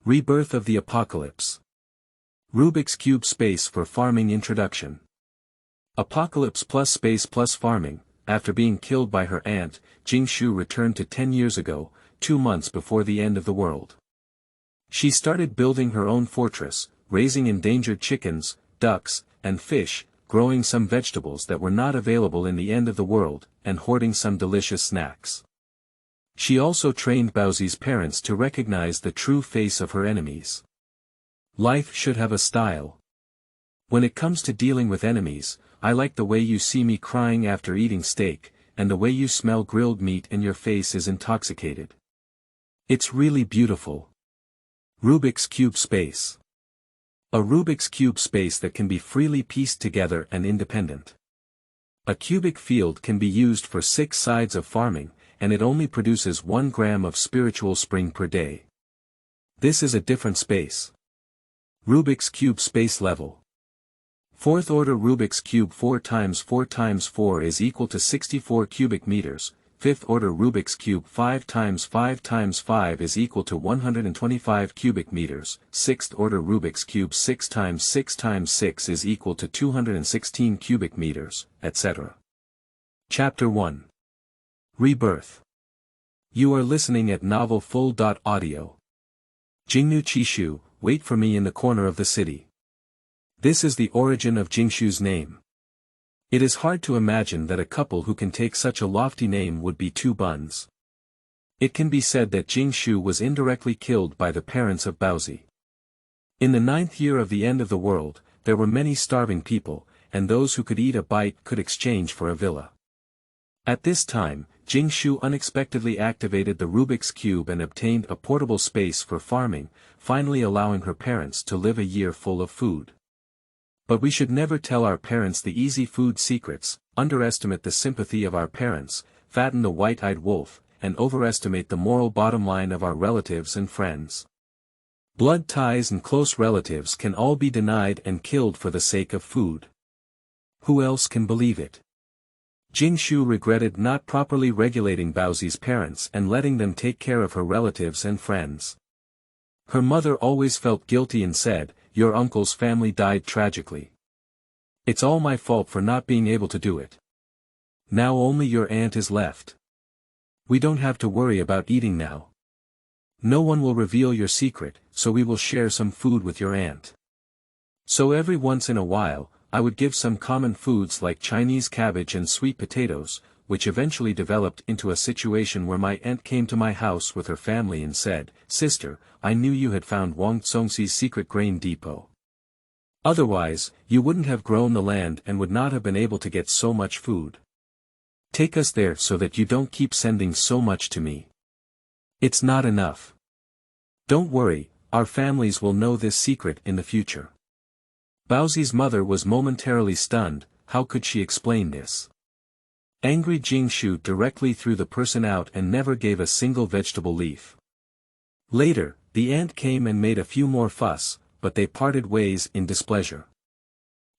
Rebirth of the Apocalypse. Rubik's Cube Space for Farming Introduction. Apocalypse+Space+Farming, after being killed by her aunt, Jingshu returned to 10 years ago, 2 months before the end of the world. She started building her own fortress, raising endangered chickens, ducks, and fish, growing some vegetables that were not available in the end of the world, and hoarding some delicious snacks. She also trained Baozi's parents to recognize the true face of her enemies. Life should have a style. When it comes to dealing with enemies, I like the way you see me crying after eating steak, and the way you smell grilled meat and your face is intoxicated. It's really beautiful. Rubik's Cube Space. A Rubik's Cube space that can be freely pieced together and independent. A cubic field can be used for 6 sides of farming, and it only produces 1 gram of spiritual spring per day. This is a different space. Rubik's Cube space level. 4th order Rubik's Cube 4 times 4 times 4 is equal to 64 cubic meters, 5th order Rubik's Cube 5 times 5 times 5 is equal to 125 cubic meters, 6th order Rubik's Cube 6 times 6 times 6 is equal to 216 cubic meters, etc. Chapter 1. Rebirth. You are listening at novelfull.audio. Jingshu, wait for me in the corner of the city. This is the origin of Jingshu's name. It is hard to imagine that a couple who can take such a lofty name would be 2 buns. It can be said that Jingshu was indirectly killed by the parents of Baozi. In the 9th year of the end of the world, there were many starving people, and those who could eat a bite could exchange for a villa. At this time, Jingshu unexpectedly activated the Rubik's Cube and obtained a portable space for farming, finally allowing her parents to live a year full of food. But we should never tell our parents the easy food secrets, underestimate the sympathy of our parents, fatten the white-eyed wolf, and overestimate the moral bottom line of our relatives and friends. Blood ties and close relatives can all be denied and killed for the sake of food. Who else can believe it? Jingshu regretted not properly regulating Baozi's parents and letting them take care of her relatives and friends. Her mother always felt guilty and said, "Your uncle's family died tragically. It's all my fault for not being able to do it. Now only your aunt is left. We don't have to worry about eating now. No one will reveal your secret, so we will share some food with your aunt." So every once in a while, I would give some common foods like Chinese cabbage and sweet potatoes, which eventually developed into a situation where my aunt came to my house with her family and said, "Sister, I knew you had found Wang Congxi's secret grain depot. Otherwise, you wouldn't have grown the land and would not have been able to get so much food. Take us there so that you don't keep sending so much to me. It's not enough. Don't worry, our families will know this secret in the future." Baozi's mother was momentarily stunned. How could she explain this? Angry Jingshu directly threw the person out and never gave a single vegetable leaf. Later, the aunt came and made a few more fuss, but they parted ways in displeasure.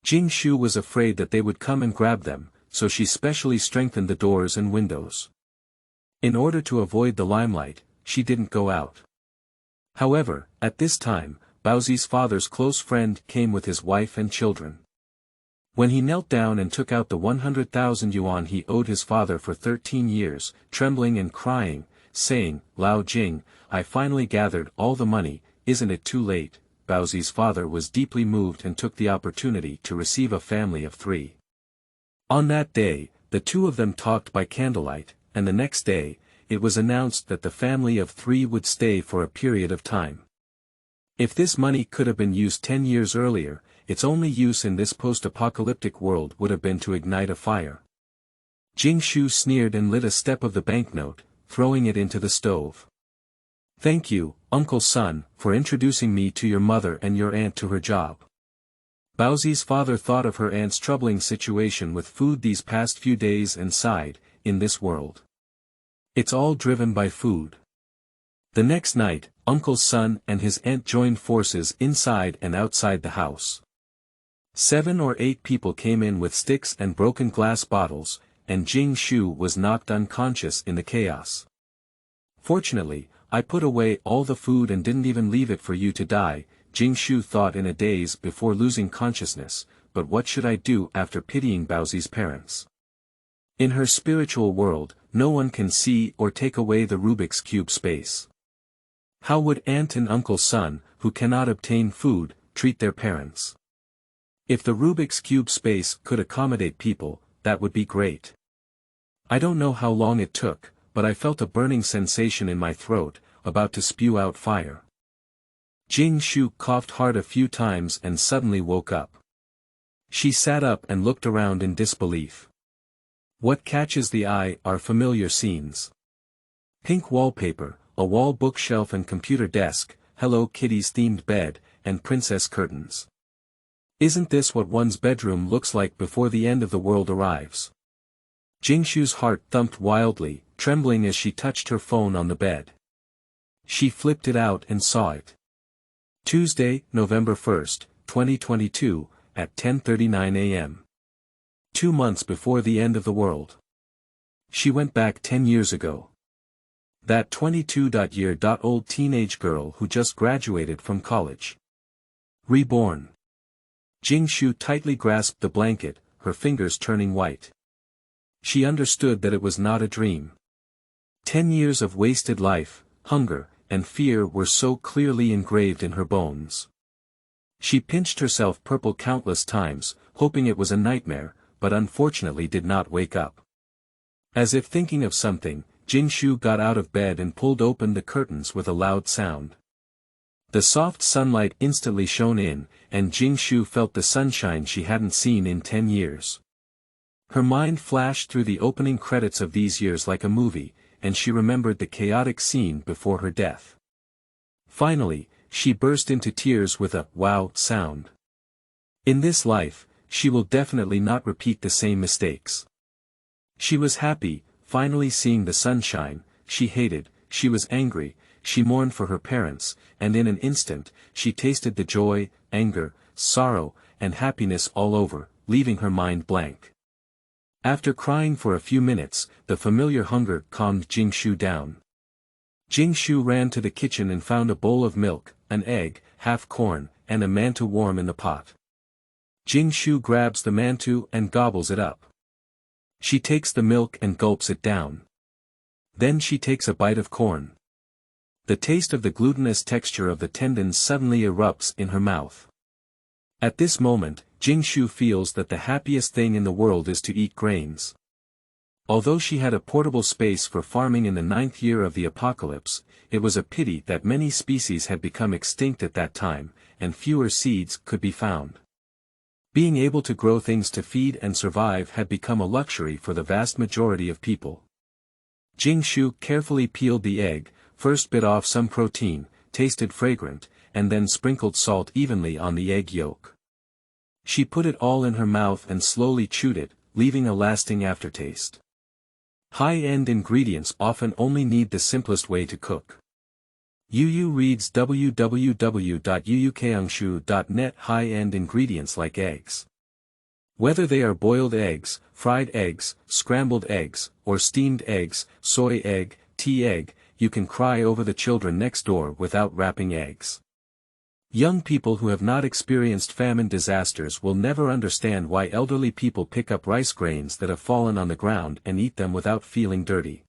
Jingshu was afraid that they would come and grab them, so she specially strengthened the doors and windows. In order to avoid the limelight, she didn't go out. However, at this time, Baozi's father's close friend came with his wife and children. When he knelt down and took out the 100,000 yuan he owed his father for 13 years, trembling and crying, saying, "Lao Jing, I finally gathered all the money, isn't it too late?" Baozi's father was deeply moved and took the opportunity to receive a family of 3. On that day, the 2 of them talked by candlelight, and the next day, it was announced that the family of 3 would stay for a period of time. If this money could have been used 10 years earlier, its only use in this post-apocalyptic world would have been to ignite a fire. Jingshu sneered and lit a step of the banknote, throwing it into the stove. "Thank you, Uncle Son, for introducing me to your mother and your aunt to her job." Baozi's father thought of her aunt's troubling situation with food these past few days and sighed, "In this world. It's all driven by food." The next night, Uncle's son and his aunt joined forces inside and outside the house. 7 or 8 people came in with sticks and broken glass bottles, and Jingshu was knocked unconscious in the chaos. Fortunately, I put away all the food and didn't even leave it for you to die, Jingshu thought in a daze before losing consciousness, but what should I do after pitying Baozi's parents? In her spiritual world, no one can see or take away the Rubik's Cube space. How would aunt and uncle's son, who cannot obtain food, treat their parents? If the Rubik's Cube space could accommodate people, that would be great. I don't know how long it took, but I felt a burning sensation in my throat, about to spew out fire. Jingshu coughed hard a few times and suddenly woke up. She sat up and looked around in disbelief. What catches the eye are familiar scenes. Pink wallpaper, a wall bookshelf and computer desk, Hello Kitty's themed bed, and princess curtains. Isn't this what one's bedroom looks like before the end of the world arrives? Jingshu's heart thumped wildly, trembling as she touched her phone on the bed. She flipped it out and saw it. Tuesday, November 1st, 2022, at 10:39 a.m. 2 months before the end of the world. She went back 10 years ago. That 22-year-old teenage girl who just graduated from college. Reborn. Jingshu tightly grasped the blanket, her fingers turning white. She understood that it was not a dream. 10 years of wasted life, hunger, and fear were so clearly engraved in her bones. She pinched herself purple countless times, hoping it was a nightmare, but unfortunately did not wake up. As if thinking of something, Jingshu got out of bed and pulled open the curtains with a loud sound. The soft sunlight instantly shone in, and Jingshu felt the sunshine she hadn't seen in 10 years. Her mind flashed through the opening credits of these years like a movie, and she remembered the chaotic scene before her death. Finally, she burst into tears with a wow sound. In this life, she will definitely not repeat the same mistakes. She was happy, finally seeing the sunshine, she hated, she was angry, she mourned for her parents, and in an instant, she tasted the joy, anger, sorrow, and happiness all over, leaving her mind blank. After crying for a few minutes, the familiar hunger calmed Jingshu down. Jingshu ran to the kitchen and found a bowl of milk, an egg, half corn, and a mantou warm in the pot. Jingshu grabs the mantou and gobbles it up. She takes the milk and gulps it down. Then she takes a bite of corn. The taste of the glutinous texture of the tendons suddenly erupts in her mouth. At this moment, Jingshu feels that the happiest thing in the world is to eat grains. Although she had a portable space for farming in the 9th year of the apocalypse, it was a pity that many species had become extinct at that time, and fewer seeds could be found. Being able to grow things to feed and survive had become a luxury for the vast majority of people. Jingshu carefully peeled the egg, first bit off some protein, tasted fragrant, and then sprinkled salt evenly on the egg yolk. She put it all in her mouth and slowly chewed it, leaving a lasting aftertaste. High-end ingredients often only need the simplest way to cook. Yu reads www.yuukangshu.net. High-end ingredients like eggs. Whether they are boiled eggs, fried eggs, scrambled eggs, or steamed eggs, soy egg, tea egg, you can cry over the children next door without wrapping eggs. Young people who have not experienced famine disasters will never understand why elderly people pick up rice grains that have fallen on the ground and eat them without feeling dirty.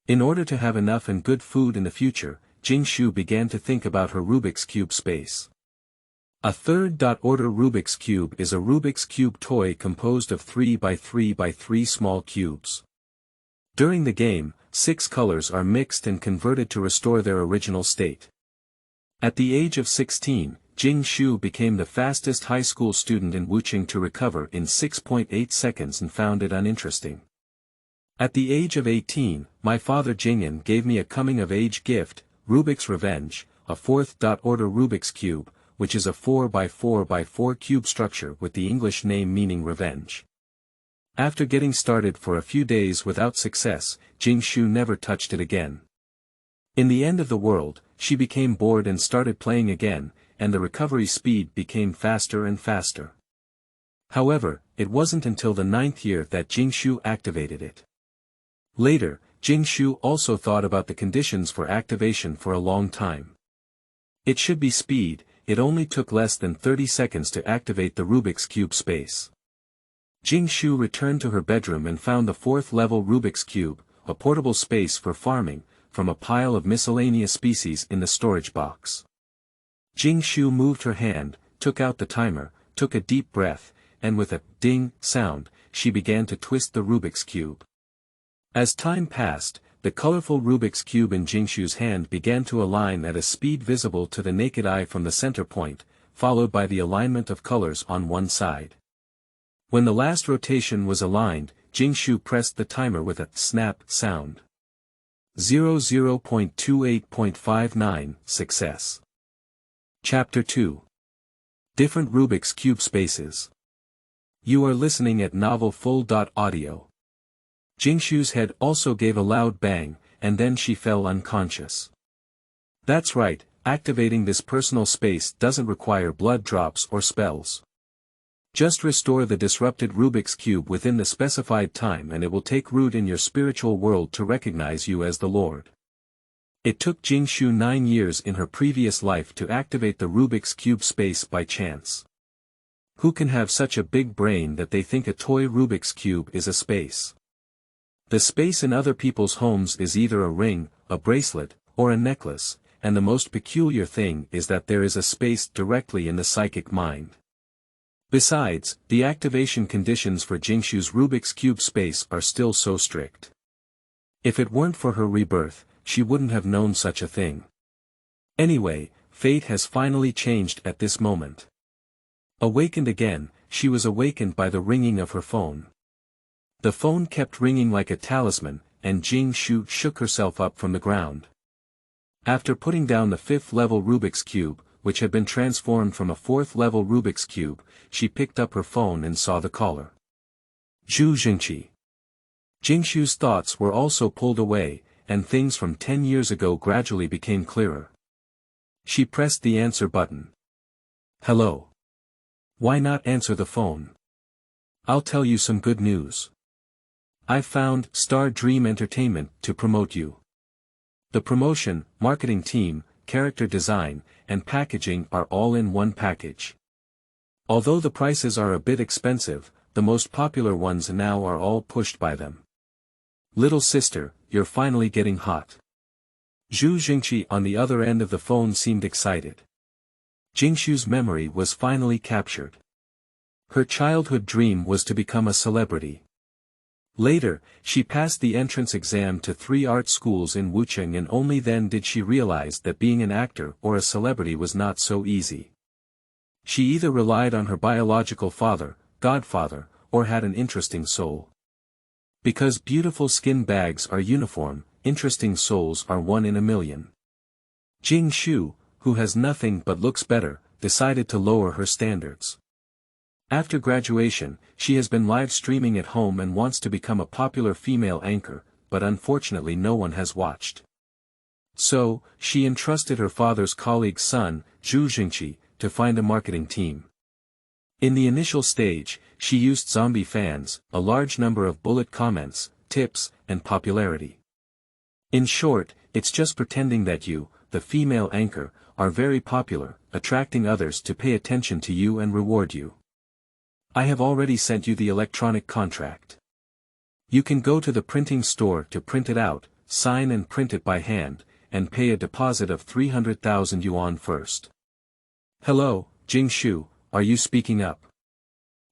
In order to have enough and good food in the future, Jingshu began to think about her Rubik's Cube space. A third-order Rubik's Cube is a Rubik's Cube toy composed of 3x3x3 small cubes. During the game, 6 colors are mixed and converted to restore their original state. At the age of 16, Jingshu became the fastest high school student in Wuching to recover in 6.8 seconds and found it uninteresting. At the age of 18, my father Jingyan gave me a coming-of-age gift, Rubik's Revenge, a fourth-order Rubik's Cube, which is a 4x4x4 cube structure with the English name meaning revenge. After getting started for a few days without success, Jingshu never touched it again. In the end of the world, she became bored and started playing again, and the recovery speed became faster and faster. However, it wasn't until the 9th year that Jingshu activated it. Later, Jingshu also thought about the conditions for activation for a long time. It should be speed, it only took less than 30 seconds to activate the Rubik's Cube space. Jingshu returned to her bedroom and found the 4th level Rubik's Cube, a portable space for farming, from a pile of miscellaneous species in the storage box. Jingshu moved her hand, took out the timer, took a deep breath, and with a ding sound, she began to twist the Rubik's Cube. As time passed, the colorful Rubik's Cube in Jingshu's hand began to align at a speed visible to the naked eye from the center point, followed by the alignment of colors on one side. When the last rotation was aligned, Jingshu pressed the timer with a snap sound. 00.28.59 Success. Chapter 2. Different Rubik's Cube Spaces. You are listening at Novel Full.audio. Jingshu's head also gave a loud bang, and then she fell unconscious. That's right, activating this personal space doesn't require blood drops or spells. Just restore the disrupted Rubik's Cube within the specified time and it will take root in your spiritual world to recognize you as the Lord. It took Jingshu 9 years in her previous life to activate the Rubik's Cube space by chance. Who can have such a big brain that they think a toy Rubik's Cube is a space? The space in other people's homes is either a ring, a bracelet, or a necklace, and the most peculiar thing is that there is a space directly in the psychic mind. Besides, the activation conditions for Jingshu's Rubik's Cube space are still so strict. If it weren't for her rebirth, she wouldn't have known such a thing. Anyway, fate has finally changed at this moment. Awakened again, she was awakened by the ringing of her phone. The phone kept ringing like a talisman, and Jingshu shook herself up from the ground. After putting down the 5th level Rubik's Cube, which had been transformed from a 4th level Rubik's Cube, she picked up her phone and saw the caller. Jingshu. Jingshu's thoughts were also pulled away, and things from 10 years ago gradually became clearer. She pressed the answer button. Hello. Why not answer the phone? I'll tell you some good news. I've found Star Dream Entertainment to promote you. The promotion, marketing team, character design, and packaging are all in one package. Although the prices are a bit expensive, the most popular ones now are all pushed by them. Little sister, you're finally getting hot. Jingshu on the other end of the phone seemed excited. Jingshu's memory was finally captured. Her childhood dream was to become a celebrity. Later, she passed the entrance exam to 3 art schools in Wucheng and only then did she realize that being an actor or a celebrity was not so easy. She either relied on her biological father, godfather, or had an interesting soul. Because beautiful skin bags are uniform, interesting souls are 1 in a million. Jingshu, who has nothing but looks better, decided to lower her standards. After graduation, she has been live streaming at home and wants to become a popular female anchor, but unfortunately no one has watched. So, she entrusted her father's colleague's son, Jingshu, to find a marketing team. In the initial stage, she used zombie fans, a large number of bullet comments, tips, and popularity. In short, it's just pretending that you, the female anchor, are very popular, attracting others to pay attention to you and reward you. I have already sent you the electronic contract. You can go to the printing store to print it out, sign and print it by hand, and pay a deposit of 300,000 yuan first. Hello, Jingshu, are you speaking up?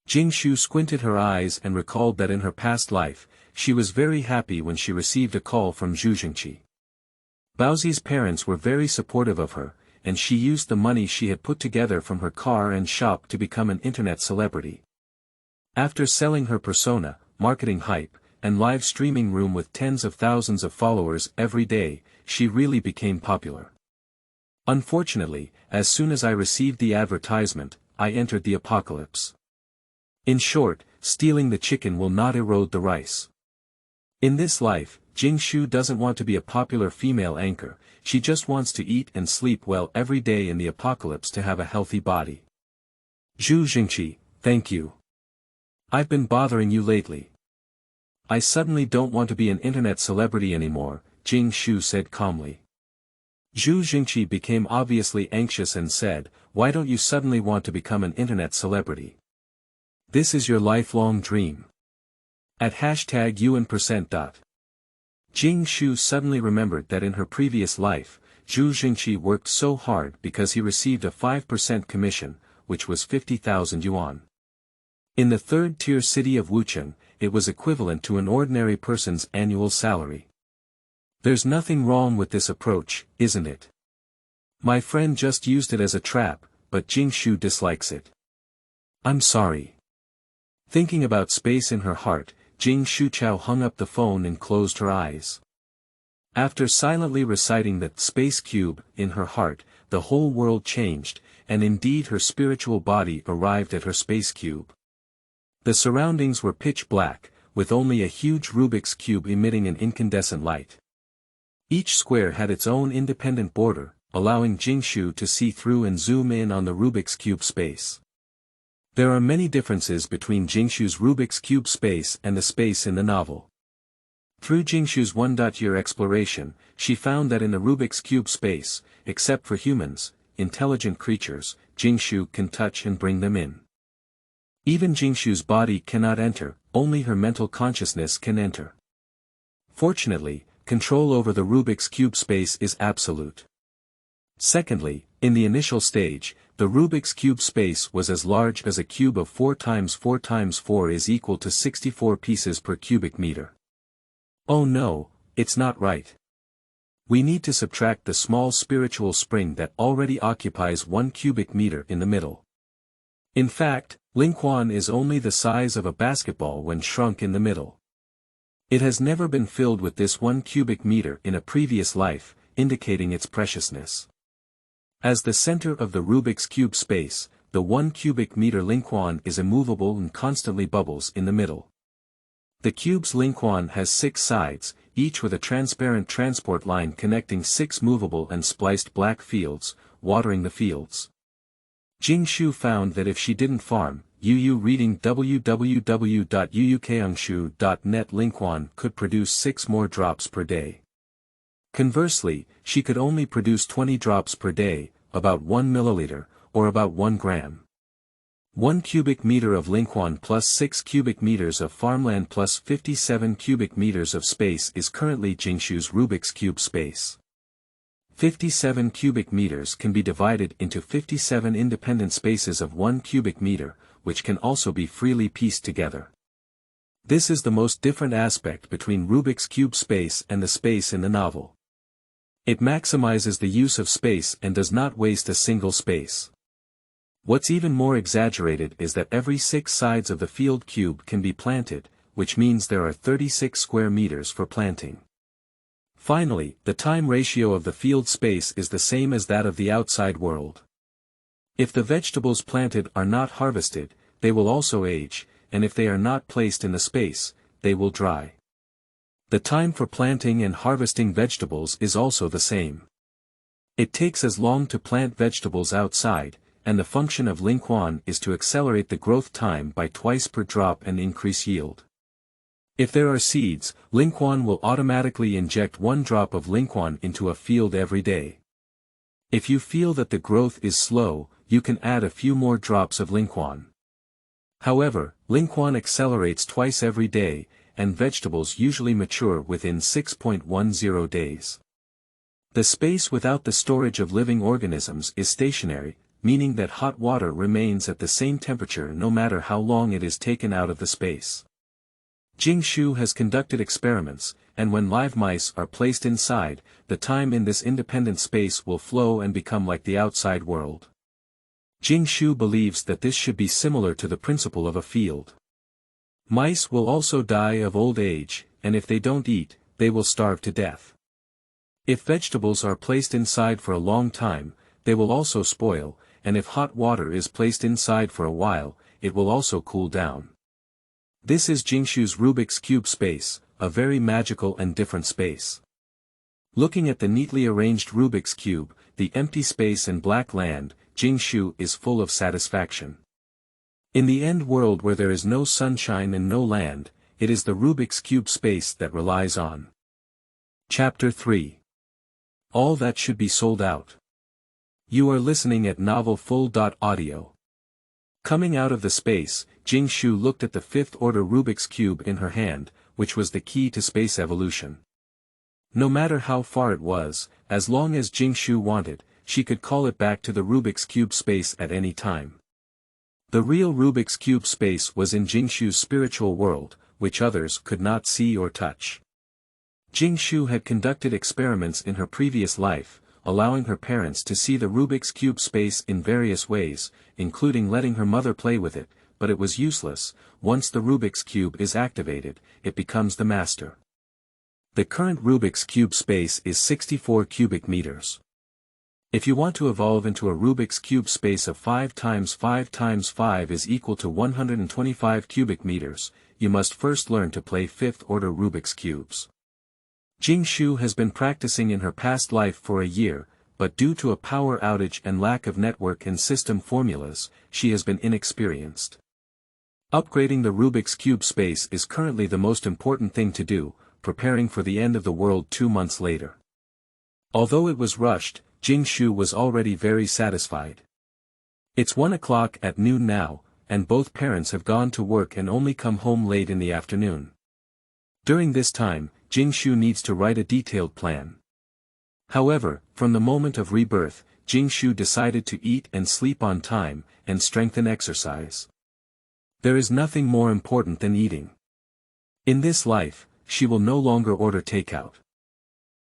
Jingshu squinted her eyes and recalled that in her past life, she was very happy when she received a call from Jingshu. Baozi's parents were very supportive of her, and she used the money she had put together from her car and shop to become an internet celebrity. After selling her persona, marketing hype, and live streaming room with tens of thousands of followers every day, she really became popular. Unfortunately, as soon as I received the advertisement, I entered the apocalypse. In short, stealing the chicken will not erode the rice. In this life, Jingshu doesn't want to be a popular female anchor, she just wants to eat and sleep well every day in the apocalypse to have a healthy body. Jingshu, thank you. I've been bothering you lately. I suddenly don't want to be an internet celebrity anymore, Jingshu said calmly. Zhu Jingqi became obviously anxious and said, why don't you suddenly want to become an internet celebrity? This is your lifelong dream. At hashtag UN%. Jingshu suddenly remembered that in her previous life, Zhu Jingqi worked so hard because he received a 5% commission, which was 50,000 yuan. In the third-tier city of Wucheng, it was equivalent to an ordinary person's annual salary. There's nothing wrong with this approach, isn't it? My friend just used it as a trap, but Jingshu dislikes it. I'm sorry. Thinking about space in her heart, Jingshu Chao hung up the phone and closed her eyes. After silently reciting the space cube in her heart, the whole world changed, and indeed her spiritual body arrived at her space cube. The surroundings were pitch black, with only a huge Rubik's cube emitting an incandescent light. Each square had its own independent border, allowing Jingshu to see through and zoom in on the Rubik's cube space. There are many differences between Jingshu's Rubik's cube space and the space in the novel. Through Jingshu's one-year exploration, she found that in the Rubik's cube space, except for humans, intelligent creatures, Jingshu can touch and bring them in. Even Jingshu's body cannot enter, only her mental consciousness can enter. Fortunately, control over the Rubik's cube space is absolute. Secondly, in the initial stage, the Rubik's cube space was as large as a cube of 4 times 4 times 4 is equal to 64 pieces per cubic meter. Oh no, it's not right. We need to subtract the small spiritual spring that already occupies 1 cubic meter in the middle. In fact, Lingquan is only the size of a basketball when shrunk in the middle. It has never been filled with this 1 cubic meter in a previous life, indicating its preciousness. As the center of the Rubik's cube space, the 1 cubic meter Lingquan is immovable and constantly bubbles in the middle. The cube's Lingquan has 6 sides, each with a transparent transport line connecting 6 movable and spliced black fields, watering the fields. Jingshu found that if she didn't farm, reading www.uukangshu.net Lingquan could produce 6 more drops per day. Conversely, she could only produce 20 drops per day, about 1 milliliter, or about 1 gram. 1 cubic meter of Lingquan plus 6 cubic meters of farmland plus 57 cubic meters of space is currently Jingshu's Rubik's cube space. 57 cubic meters can be divided into 57 independent spaces of 1 cubic meter, which can also be freely pieced together. This is the most different aspect between Rubik's cube space and the space in the novel. It maximizes the use of space and does not waste a single space. What's even more exaggerated is that every 6 sides of the field cube can be planted, which means there are 36 square meters for planting. Finally, the time ratio of the field space is the same as that of the outside world. If the vegetables planted are not harvested, they will also age, and if they are not placed in the space, they will dry. The time for planting and harvesting vegetables is also the same. It takes as long to plant vegetables outside, and the function of Lingquan is to accelerate the growth time by twice per drop and increase yield. If there are seeds, Lingquan will automatically inject 1 drop of Lingquan into a field every day. If you feel that the growth is slow, you can add a few more drops of Lingquan. However, Lingquan accelerates twice every day, and vegetables usually mature within 6.10 days. The space without the storage of living organisms is stationary, meaning that hot water remains at the same temperature no matter how long it is taken out of the space. Jingshu has conducted experiments, and when live mice are placed inside, the time in this independent space will flow and become like the outside world. Jingshu believes that this should be similar to the principle of a field. Mice will also die of old age, and if they don't eat, they will starve to death. If vegetables are placed inside for a long time, they will also spoil, and if hot water is placed inside for a while, it will also cool down. This is Jingshu's Rubik's cube space, a very magical and different space. Looking at the neatly arranged Rubik's cube, the empty space and black land, Jingshu is full of satisfaction. In the end world where there is no sunshine and no land, it is the Rubik's Cube space that relies on. Chapter 3. All that should be sold out. You are listening at Novel Full. Audio. Coming out of the space, Jingshu looked at the fifth-order Rubik's Cube in her hand, which was the key to space evolution. No matter how far it was, as long as Jingshu wanted, she could call it back to the Rubik's Cube space at any time. The real Rubik's Cube space was in Jingshu's spiritual world, which others could not see or touch. Jingshu had conducted experiments in her previous life, allowing her parents to see the Rubik's Cube space in various ways, including letting her mother play with it, but it was useless. Once the Rubik's Cube is activated, it becomes the master. The current Rubik's Cube space is 64 cubic meters. If you want to evolve into a Rubik's Cube space of 5 times 5 times 5 is equal to 125 cubic meters, you must first learn to play fifth-order Rubik's Cubes. Jingshu has been practicing in her past life for a year, but due to a power outage and lack of network and system formulas, she has been inexperienced. Upgrading the Rubik's Cube space is currently the most important thing to do, preparing for the end of the world 2 months later. Although it was rushed, Jingshu was already very satisfied. It's 1 o'clock at noon now, and both parents have gone to work and only come home late in the afternoon. During this time, Jingshu needs to write a detailed plan. However, from the moment of rebirth, Jingshu decided to eat and sleep on time, and strengthen exercise. There is nothing more important than eating. In this life, she will no longer order takeout.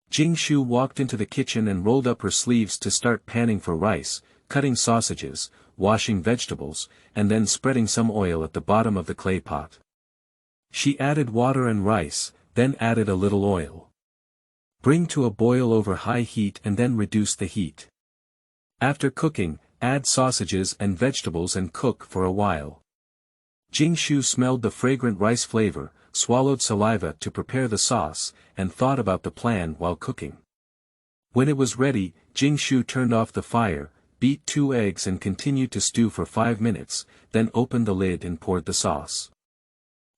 Jingshu walked into the kitchen and rolled up her sleeves to start panning for rice, cutting sausages, washing vegetables, and then spreading some oil at the bottom of the clay pot. She added water and rice, then added a little oil. Bring to a boil over high heat and then reduce the heat. After cooking, add sausages and vegetables and cook for a while. Jingshu smelled the fragrant rice flavor, swallowed saliva to prepare the sauce, and thought about the plan while cooking. When it was ready, Jingshu turned off the fire, beat 2 eggs and continued to stew for 5 minutes, then opened the lid and poured the sauce.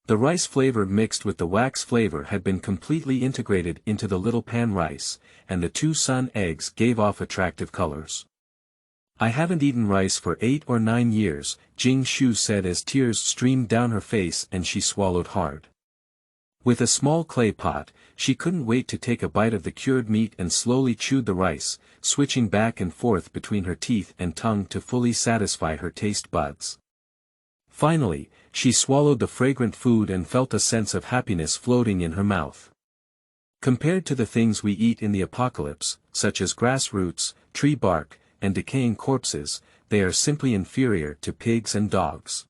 The rice flavor mixed with the wax flavor had been completely integrated into the little pan rice, and the 2 sun eggs gave off attractive colors. I haven't eaten rice for 8 or 9 years, Jingshu said as tears streamed down her face and she swallowed hard. With a small clay pot, she couldn't wait to take a bite of the cured meat and slowly chewed the rice, switching back and forth between her teeth and tongue to fully satisfy her taste buds. Finally, she swallowed the fragrant food and felt a sense of happiness floating in her mouth. Compared to the things we eat in the apocalypse, such as grass roots, tree bark, and decaying corpses, they are simply inferior to pigs and dogs.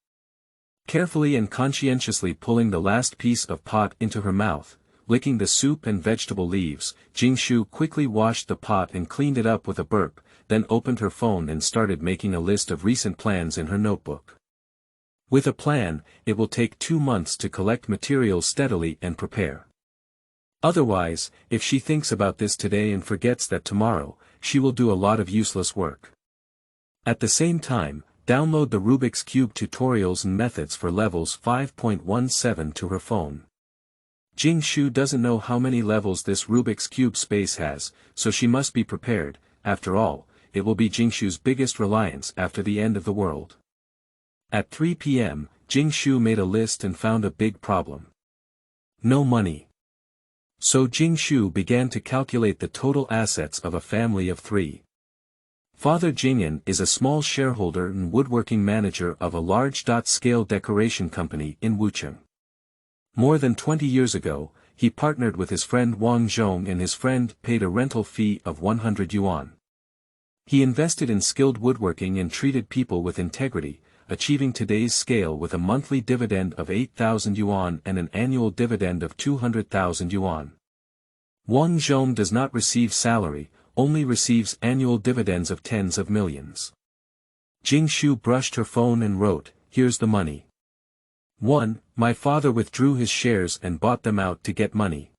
Carefully and conscientiously pulling the last piece of pot into her mouth, licking the soup and vegetable leaves, Jingshu quickly washed the pot and cleaned it up with a burp, then opened her phone and started making a list of recent plans in her notebook. With a plan, it will take 2 months to collect materials steadily and prepare. Otherwise, if she thinks about this today and forgets that tomorrow, she will do a lot of useless work. At the same time, download the Rubik's Cube tutorials and methods for levels 5.17 to her phone. Jingshu doesn't know how many levels this Rubik's Cube space has, so she must be prepared. After all, it will be Jingshu's biggest reliance after the end of the world. At 3 p.m., Jingshu made a list and found a big problem. No money. So Jingshu began to calculate the total assets of a family of 3. Father Jingyan is a small shareholder and woodworking manager of a large-scale decoration company in Wucheng. More than 20 years ago, he partnered with his friend Wang Zhong and his friend paid a rental fee of 100 yuan. He invested in skilled woodworking and treated people with integrity, achieving today's scale with a monthly dividend of 8,000 yuan and an annual dividend of 200,000 yuan. Wang Zhong does not receive salary, only receives annual dividends of tens of millions. Jingshu brushed her phone and wrote, "Here's the money. 1. My father withdrew his shares and bought them out to get money.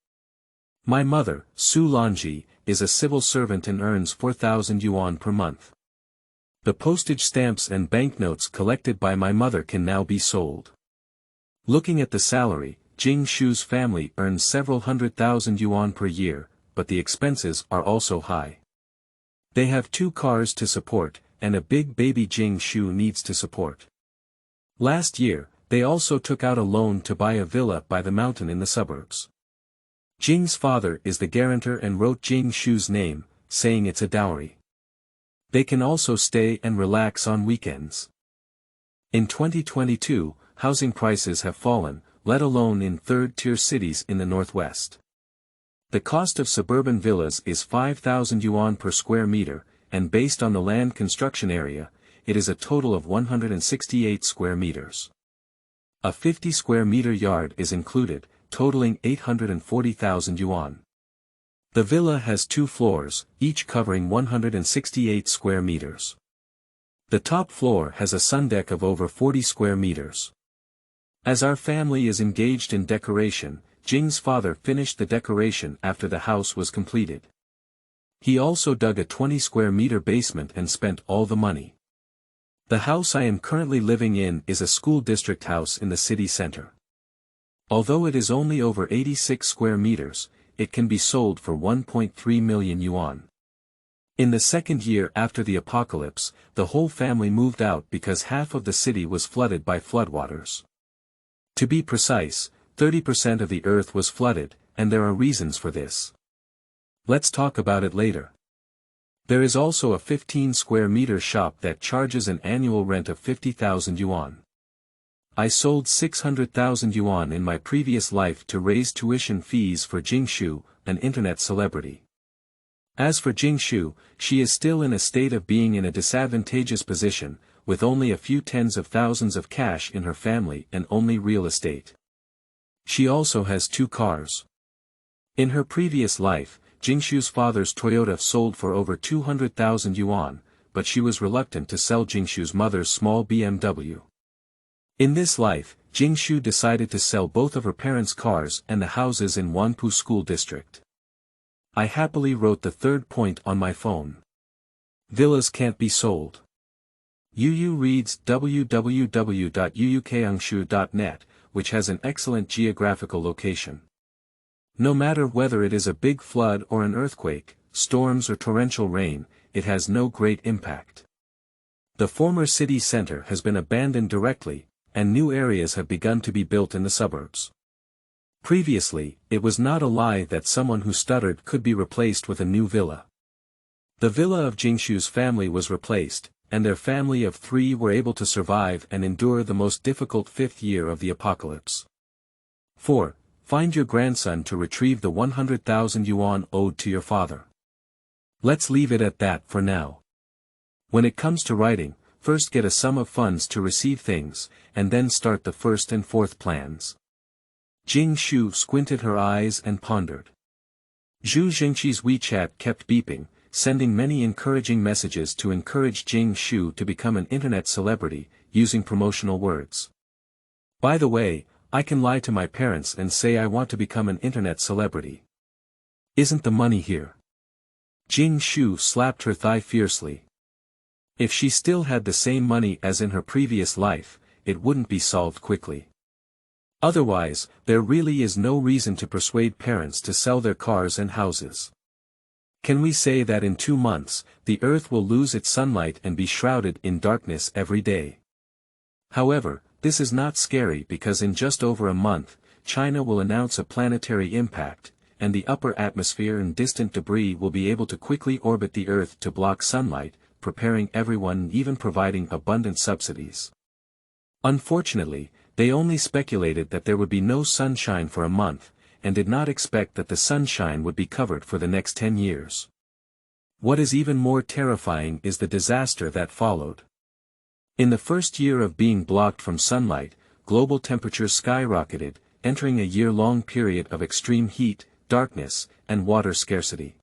My mother, Su Lanji, is a civil servant and earns 4,000 yuan per month. The postage stamps and banknotes collected by my mother can now be sold." Looking at the salary, Jingshu's family earns several 100,000 yuan per year, but the expenses are also high. They have 2 cars to support, and a big baby Jingshu needs to support. Last year, they also took out a loan to buy a villa by the mountain in the suburbs. Jing's father is the guarantor and wrote Jingshu's name, saying it's a dowry. They can also stay and relax on weekends. In 2022, housing prices have fallen, let alone in third-tier cities in the northwest. The cost of suburban villas is 5,000 yuan per square meter, and based on the land construction area, it is a total of 168 square meters. A 50 square meter yard is included, totaling 840,000 yuan. The villa has 2 floors, each covering 168 square meters. The top floor has a sun deck of over 40 square meters. As our family is engaged in decoration, Jing's father finished the decoration after the house was completed. He also dug a 20 square meter basement and spent all the money. The house I am currently living in is a school district house in the city center. Although it is only over 86 square meters, it can be sold for 1.3 million yuan. In the second year after the apocalypse, the whole family moved out because half of the city was flooded by floodwaters. To be precise, 30% of the earth was flooded, and there are reasons for this. Let's talk about it later. There is also a 15 square meter shop that charges an annual rent of 50,000 yuan. I sold 600,000 yuan in my previous life to raise tuition fees for Jingshu, an internet celebrity. As for Jingshu, she is still in a state of being in a disadvantageous position, with only a few tens of thousands of cash in her family and only real estate. She also has 2 cars. In her previous life, Jingshu's father's Toyota sold for over 200,000 yuan, but she was reluctant to sell Jingshu's mother's small BMW. In this life, Jingshu decided to sell both of her parents' cars and the houses in Wanpu School District. I happily wrote the 3rd point on my phone. Villas can't be sold. Yu reads www.uukangshu.net, which has an excellent geographical location. No matter whether it is a big flood or an earthquake, storms or torrential rain, it has no great impact. The former city center has been abandoned directly, and new areas have begun to be built in the suburbs. Previously, it was not a lie that someone who stuttered could be replaced with a new villa. The villa of Jingshu's family was replaced, and their family of 3 were able to survive and endure the most difficult 5th year of the apocalypse. 4. Find your grandson to retrieve the 100,000 yuan owed to your father. Let's leave it at that for now. When it comes to writing, first get a sum of funds to receive things, and then start the 1st and 4th plans. Jingshu squinted her eyes and pondered. Zhu Jingqi's WeChat kept beeping, sending many encouraging messages to encourage Jingshu to become an internet celebrity, using promotional words. By the way, I can lie to my parents and say I want to become an internet celebrity. Isn't the money here? Jingshu slapped her thigh fiercely. If she still had the same money as in her previous life, it wouldn't be solved quickly. Otherwise, there really is no reason to persuade parents to sell their cars and houses. Can we say that in 2 months, the earth will lose its sunlight and be shrouded in darkness every day? However, this is not scary because in just over a month, China will announce a planetary impact, and the upper atmosphere and distant debris will be able to quickly orbit the earth to block sunlight, preparing everyone and even providing abundant subsidies. Unfortunately, they only speculated that there would be no sunshine for a month, and did not expect that the sunshine would be covered for the next 10 years. What is even more terrifying is the disaster that followed. In the first year of being blocked from sunlight, global temperatures skyrocketed, entering a year-long period of extreme heat, darkness, and water scarcity.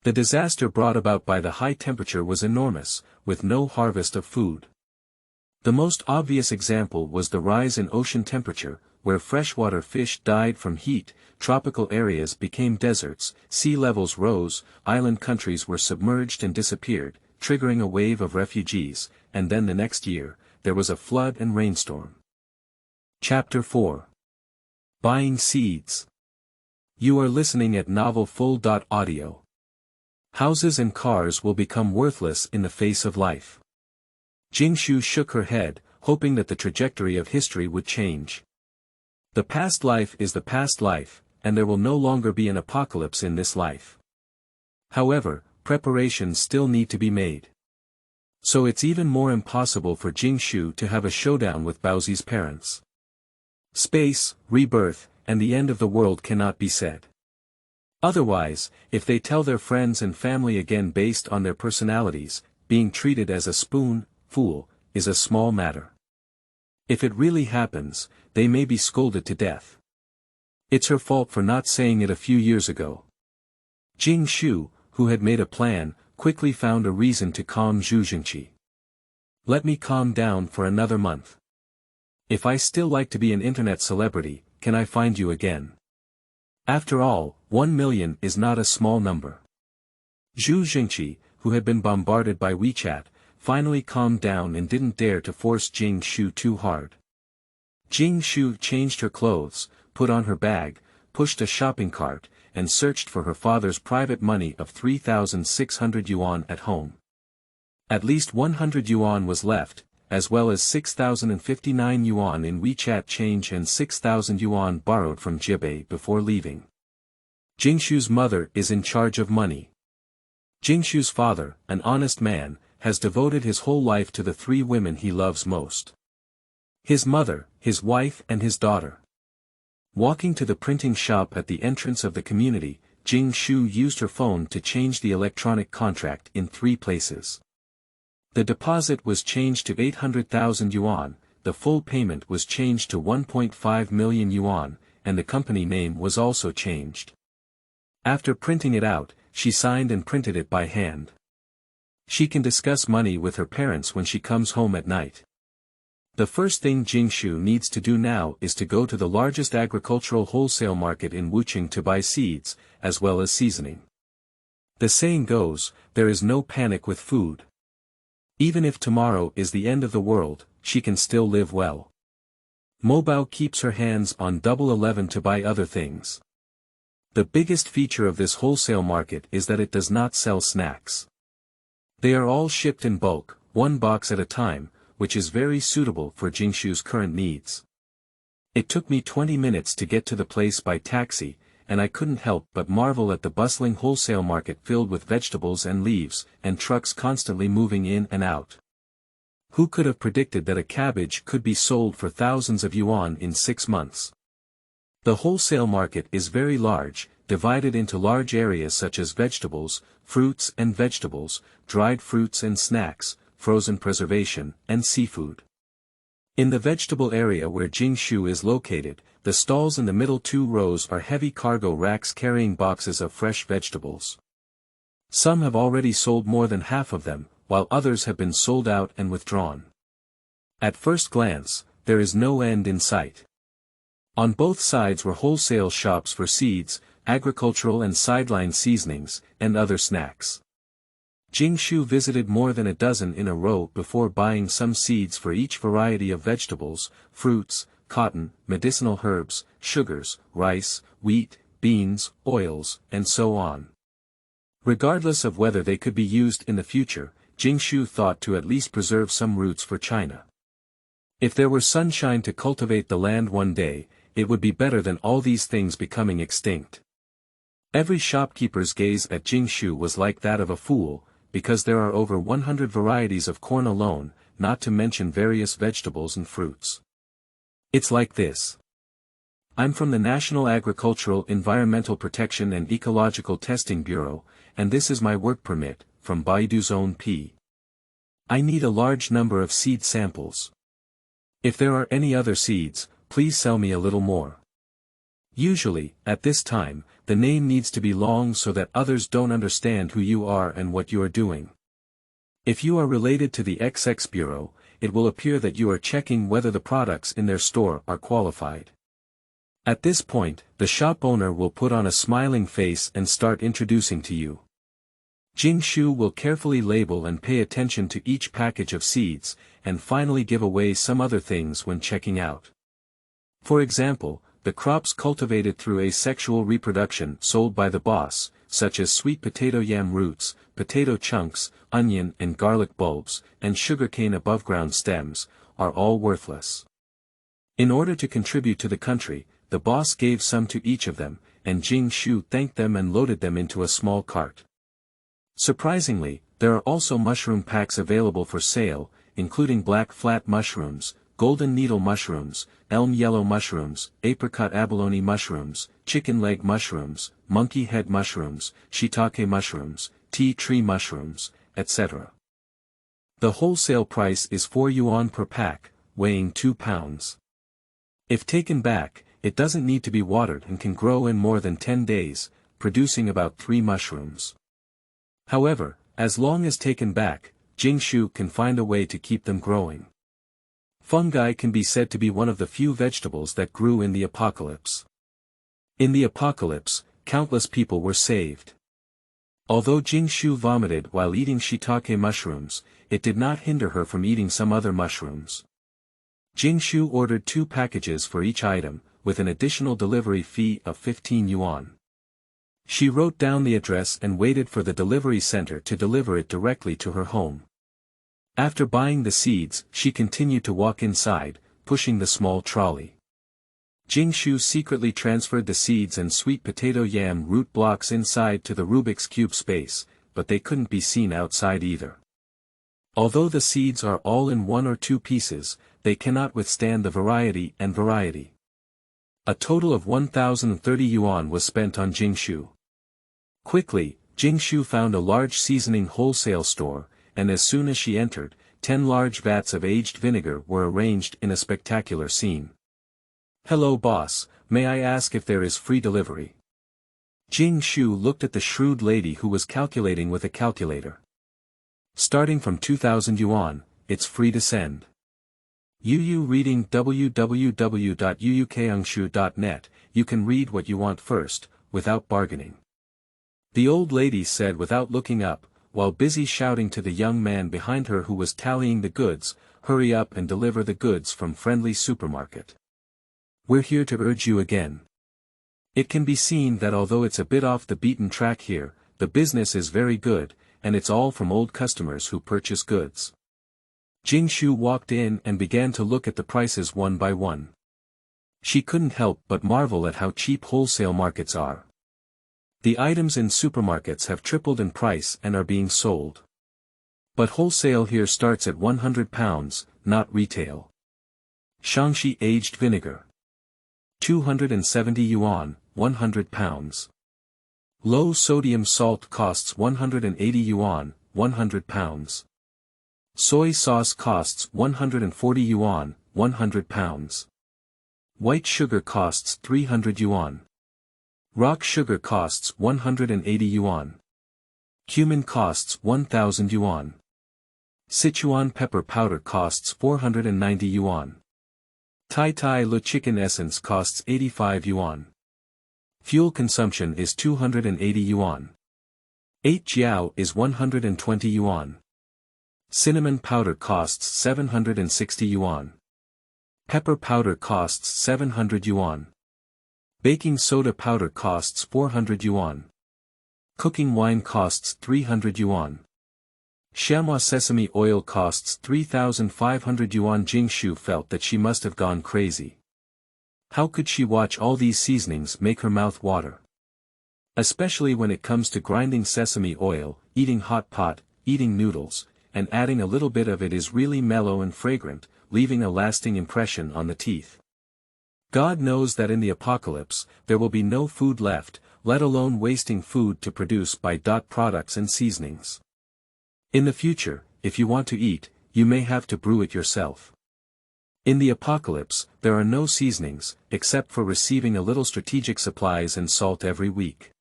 The disaster brought about by the high temperature was enormous, with no harvest of food. The most obvious example was the rise in ocean temperature, where freshwater fish died from heat, tropical areas became deserts, sea levels rose, island countries were submerged and disappeared, triggering a wave of refugees, and then the next year, there was a flood and rainstorm. Chapter 4. Buying seeds. You are listening at novelfull.audio. Houses and cars will become worthless in the face of life. Jingshu shook her head, hoping that the trajectory of history would change. The past life is the past life, and there will no longer be an apocalypse in this life. However, preparations still need to be made. So it's even more impossible for Jingshu to have a showdown with Baozi's parents. Space, rebirth, and the end of the world cannot be said. Otherwise, if they tell their friends and family again based on their personalities, being treated as a fool, is a small matter. If it really happens, they may be scolded to death. It's her fault for not saying it a few years ago. Jingshu, who had made a plan, quickly found a reason to calm Zhu Jingqi. Let me calm down for another month. If I still like to be an internet celebrity, can I find you again? After all, 1 million is not a small number. Zhu Jingqi, who had been bombarded by WeChat, finally calmed down and didn't dare to force Jingshu too hard. Jingshu changed her clothes, put on her bag, pushed a shopping cart, and searched for her father's private money of 3,600 yuan at home. At least 100 yuan was left, as well as 6,059 yuan in WeChat change and 6,000 yuan borrowed from Jibei before leaving. Jingshu's mother is in charge of money. Jingshu's father, an honest man, has devoted his whole life to the 3 women he loves most. His mother, his wife and his daughter. Walking to the printing shop at the entrance of the community, Jingshu used her phone to change the electronic contract in 3 places. The deposit was changed to 800,000 yuan, the full payment was changed to 1.5 million yuan, and the company name was also changed. After printing it out, she signed and printed it by hand. She can discuss money with her parents when she comes home at night. The first thing Jingshu needs to do now is to go to the largest agricultural wholesale market in Wuqing to buy seeds, as well as seasoning. The saying goes, there is no panic with food. Even if tomorrow is the end of the world, she can still live well. Mobile keeps her hands on Double 11 to buy other things. The biggest feature of this wholesale market is that it does not sell snacks. They are all shipped in bulk, 1 box at a time, which is very suitable for Jingshu's current needs. It took me 20 minutes to get to the place by taxi, and I couldn't help but marvel at the bustling wholesale market filled with vegetables and leaves, and trucks constantly moving in and out. Who could have predicted that a cabbage could be sold for thousands of yuan in 6 months? The wholesale market is very large, divided into large areas such as vegetables, fruits and vegetables, dried fruits and snacks, frozen preservation, and seafood. In the vegetable area where Jingshu is located, the stalls in the middle 2 rows are heavy cargo racks carrying boxes of fresh vegetables. Some have already sold more than half of them, while others have been sold out and withdrawn. At first glance, there is no end in sight. On both sides were wholesale shops for seeds, agricultural and sideline seasonings, and other snacks. Jingshu visited more than a dozen in a row before buying some seeds for each variety of vegetables, fruits, cotton, medicinal herbs, sugars, rice, wheat, beans, oils, and so on. Regardless of whether they could be used in the future, Jingshu thought to at least preserve some roots for China. If there were sunshine to cultivate the land one day, it would be better than all these things becoming extinct. Every shopkeeper's gaze at Jingshu was like that of a fool, because there are over 100 varieties of corn alone, not to mention various vegetables and fruits. It's like this. I'm from the National Agricultural Environmental Protection and Ecological Testing Bureau, and this is my work permit, from Baidu Zone P. I need a large number of seed samples. If there are any other seeds, please sell me a little more. Usually, at this time, the name needs to be long so that others don't understand who you are and what you are doing. If you are related to the XX Bureau, it will appear that you are checking whether the products in their store are qualified. At this point, the shop owner will put on a smiling face and start introducing to you. Jingshu will carefully label and pay attention to each package of seeds, and finally give away some other things when checking out. For example, the crops cultivated through asexual reproduction sold by the boss, such as sweet potato yam roots, potato chunks, onion and garlic bulbs, and sugarcane above-ground stems, are all worthless. In order to contribute to the country, the boss gave some to each of them, and Jingshu thanked them and loaded them into a small cart. Surprisingly, there are also mushroom packs available for sale, including black flat mushrooms, golden needle mushrooms, elm yellow mushrooms, apricot abalone mushrooms, chicken leg mushrooms, monkey head mushrooms, shiitake mushrooms, tea tree mushrooms, etc. The wholesale price is 4 yuan per pack, weighing 2 pounds. If taken back, it doesn't need to be watered and can grow in more than 10 days, producing about 3 mushrooms. However, as long as taken back, Jingshu can find a way to keep them growing. Fungi can be said to be one of the few vegetables that grew in the apocalypse. In the apocalypse, countless people were saved. Although Jingshu vomited while eating shiitake mushrooms, it did not hinder her from eating some other mushrooms. Jingshu ordered 2 packages for each item, with an additional delivery fee of 15 yuan. She wrote down the address and waited for the delivery center to deliver it directly to her home. After buying the seeds, she continued to walk inside, pushing the small trolley. Jingshu secretly transferred the seeds and sweet potato yam root blocks inside to the Rubik's Cube space, but they couldn't be seen outside either. Although the seeds are all in 1 or 2 pieces, they cannot withstand the variety. A total of 1,030 yuan was spent on Jingshu. Quickly, Jingshu found a large seasoning wholesale store, and as soon as she entered, 10 large vats of aged vinegar were arranged in a spectacular scene. "Hello boss, may I ask if there is free delivery?" Jingshu looked at the shrewd lady who was calculating with a calculator. "Starting from 2,000 yuan, it's free to send." Yu reading www.uukangshu.net, you can read what you want first, without bargaining. The old lady said without looking up, while busy shouting to the young man behind her who was tallying the goods, "Hurry up and deliver the goods from Friendly Supermarket. We're here to urge you again." It can be seen that although it's a bit off the beaten track here, the business is very good, and it's all from old customers who purchase goods. Jingshu walked in and began to look at the prices one by one. She couldn't help but marvel at how cheap wholesale markets are. The items in supermarkets have tripled in price and are being sold. But wholesale here starts at 100 pounds, not retail. Shangxi aged vinegar. 270 yuan, 100 pounds. Low sodium salt costs 180 yuan, 100 pounds. Soy sauce costs 140 yuan, 100 pounds. White sugar costs 300 yuan. Rock sugar costs 180 yuan. Cumin costs 1,000 yuan. Sichuan pepper powder costs 490 yuan. Tai Tai Lu chicken essence costs 85 yuan. Fuel consumption is 280 yuan. 8 jiao is 120 yuan. Cinnamon powder costs 760 yuan. Pepper powder costs 700 yuan. Baking soda powder costs 400 yuan. Cooking wine costs 300 yuan. Chamois sesame oil costs 3,500 yuan. Jingshu felt that she must have gone crazy. How could she watch all these seasonings make her mouth water? Especially when it comes to grinding sesame oil, eating hot pot, eating noodles, and adding a little bit of it is really mellow and fragrant, leaving a lasting impression on the teeth. God knows that in the apocalypse, there will be no food left, let alone wasting food to produce by-products and seasonings. In the future, if you want to eat, you may have to brew it yourself. In the apocalypse, there are no seasonings, except for receiving a little strategic supplies and salt every week.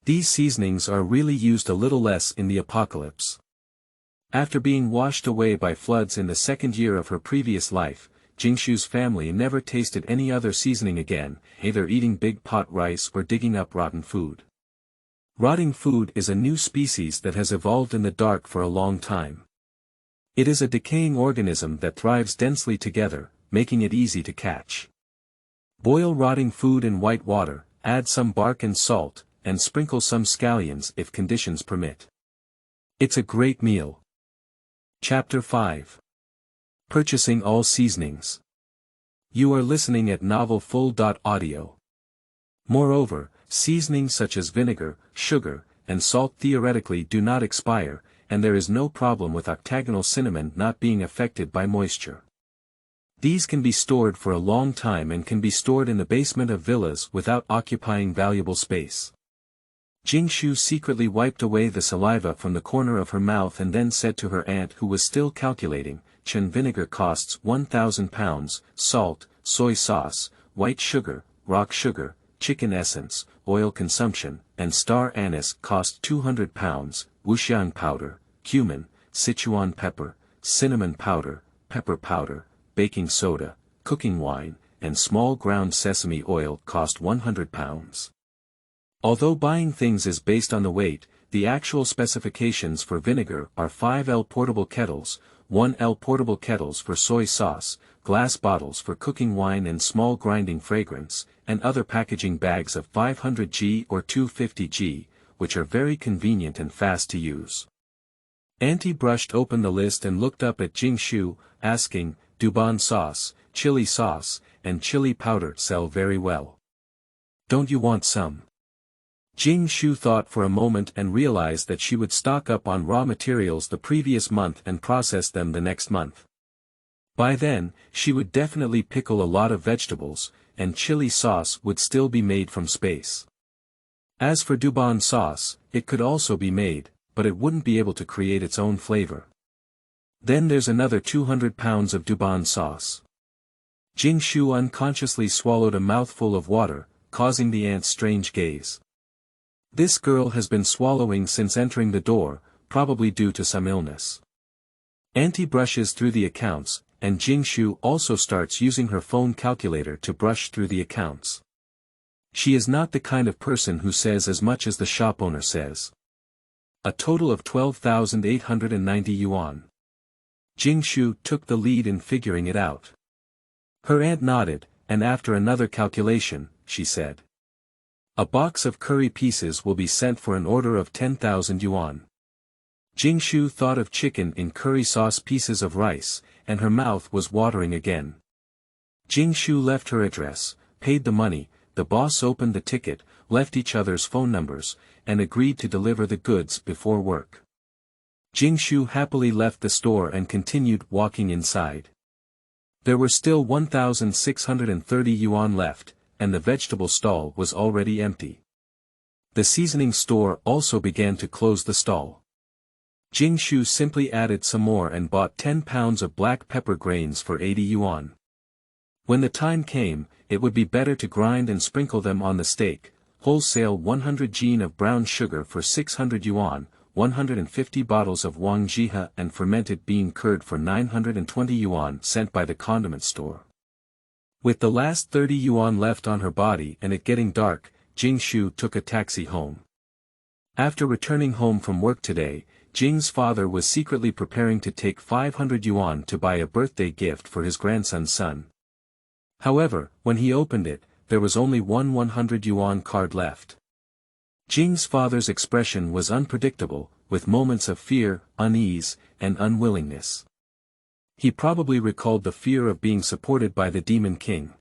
These seasonings are really used a little less in the apocalypse. After being washed away by floods in the 2nd year of her previous life, Jingshu's family never tasted any other seasoning again, either eating big pot rice or digging up rotten food. Rotting food is a new species that has evolved in the dark for a long time. It is a decaying organism that thrives densely together, making it easy to catch. Boil rotting food in white water, add some bark and salt, and sprinkle some scallions if conditions permit. It's a great meal. Chapter 5. Purchasing all seasonings. You are listening at novelfull.audio. Moreover, seasonings such as vinegar, sugar, and salt theoretically do not expire, and there is no problem with octagonal cinnamon not being affected by moisture. These can be stored for a long time and can be stored in the basement of villas without occupying valuable space. Jingshu secretly wiped away the saliva from the corner of her mouth and then said to her aunt, who was still calculating, Chen vinegar costs 1,000 pounds, salt, soy sauce, white sugar, rock sugar, chicken essence, oil consumption, and star anise cost 200 pounds, wuxiang powder, cumin, Sichuan pepper, cinnamon powder, pepper powder, baking soda, cooking wine, and small ground sesame oil cost 100 pounds. Although buying things is based on the weight, the actual specifications for vinegar are 5L portable kettles, 1L portable kettles for soy sauce, glass bottles for cooking wine and small grinding fragrance, and other packaging bags of 500g or 250g, which are very convenient and fast to use. Auntie brushed open the list and looked up at Jingshu, asking, Duban sauce, chili sauce, and chili powder sell very well. Don't you want some? Jingshu thought for a moment and realized that she would stock up on raw materials the previous month and process them the next month. By then, she would definitely pickle a lot of vegetables, and chili sauce would still be made from space. As for Duban sauce, it could also be made, but it wouldn't be able to create its own flavor. Then there's another 200 pounds of Duban sauce. Jingshu unconsciously swallowed a mouthful of water, causing the aunt's strange gaze. This girl has been swallowing since entering the door, probably due to some illness. Auntie brushes through the accounts, and Jingshu also starts using her phone calculator to brush through the accounts. She is not the kind of person who says as much as the shop owner says. A total of 12,890 yuan. Jingshu took the lead in figuring it out. Her aunt nodded, and after another calculation, she said, a box of curry pieces will be sent for an order of 10,000 yuan. Jingshu thought of chicken in curry sauce, pieces of rice, and her mouth was watering again. Jingshu left her address, paid the money, the boss opened the ticket, left each other's phone numbers, and agreed to deliver the goods before work. Jingshu happily left the store and continued walking inside. There were still 1,630 yuan left, and the vegetable stall was already empty. The seasoning store also began to close the stall. Jingshu simply added some more and bought 10 pounds of black pepper grains for 80 yuan. When the time came, it would be better to grind and sprinkle them on the steak. Wholesale 100 gin of brown sugar for 600 yuan, 150 bottles of wang jiha and fermented bean curd for 920 yuan sent by the condiment store. With the last 30 yuan left on her body and it getting dark, Jingshu took a taxi home. After returning home from work today, Jing's father was secretly preparing to take 500 yuan to buy a birthday gift for his grandson's son. However, when he opened it, there was only one 100 yuan card left. Jing's father's expression was unpredictable, with moments of fear, unease, and unwillingness. He probably recalled the fear of being supported by the Demon King.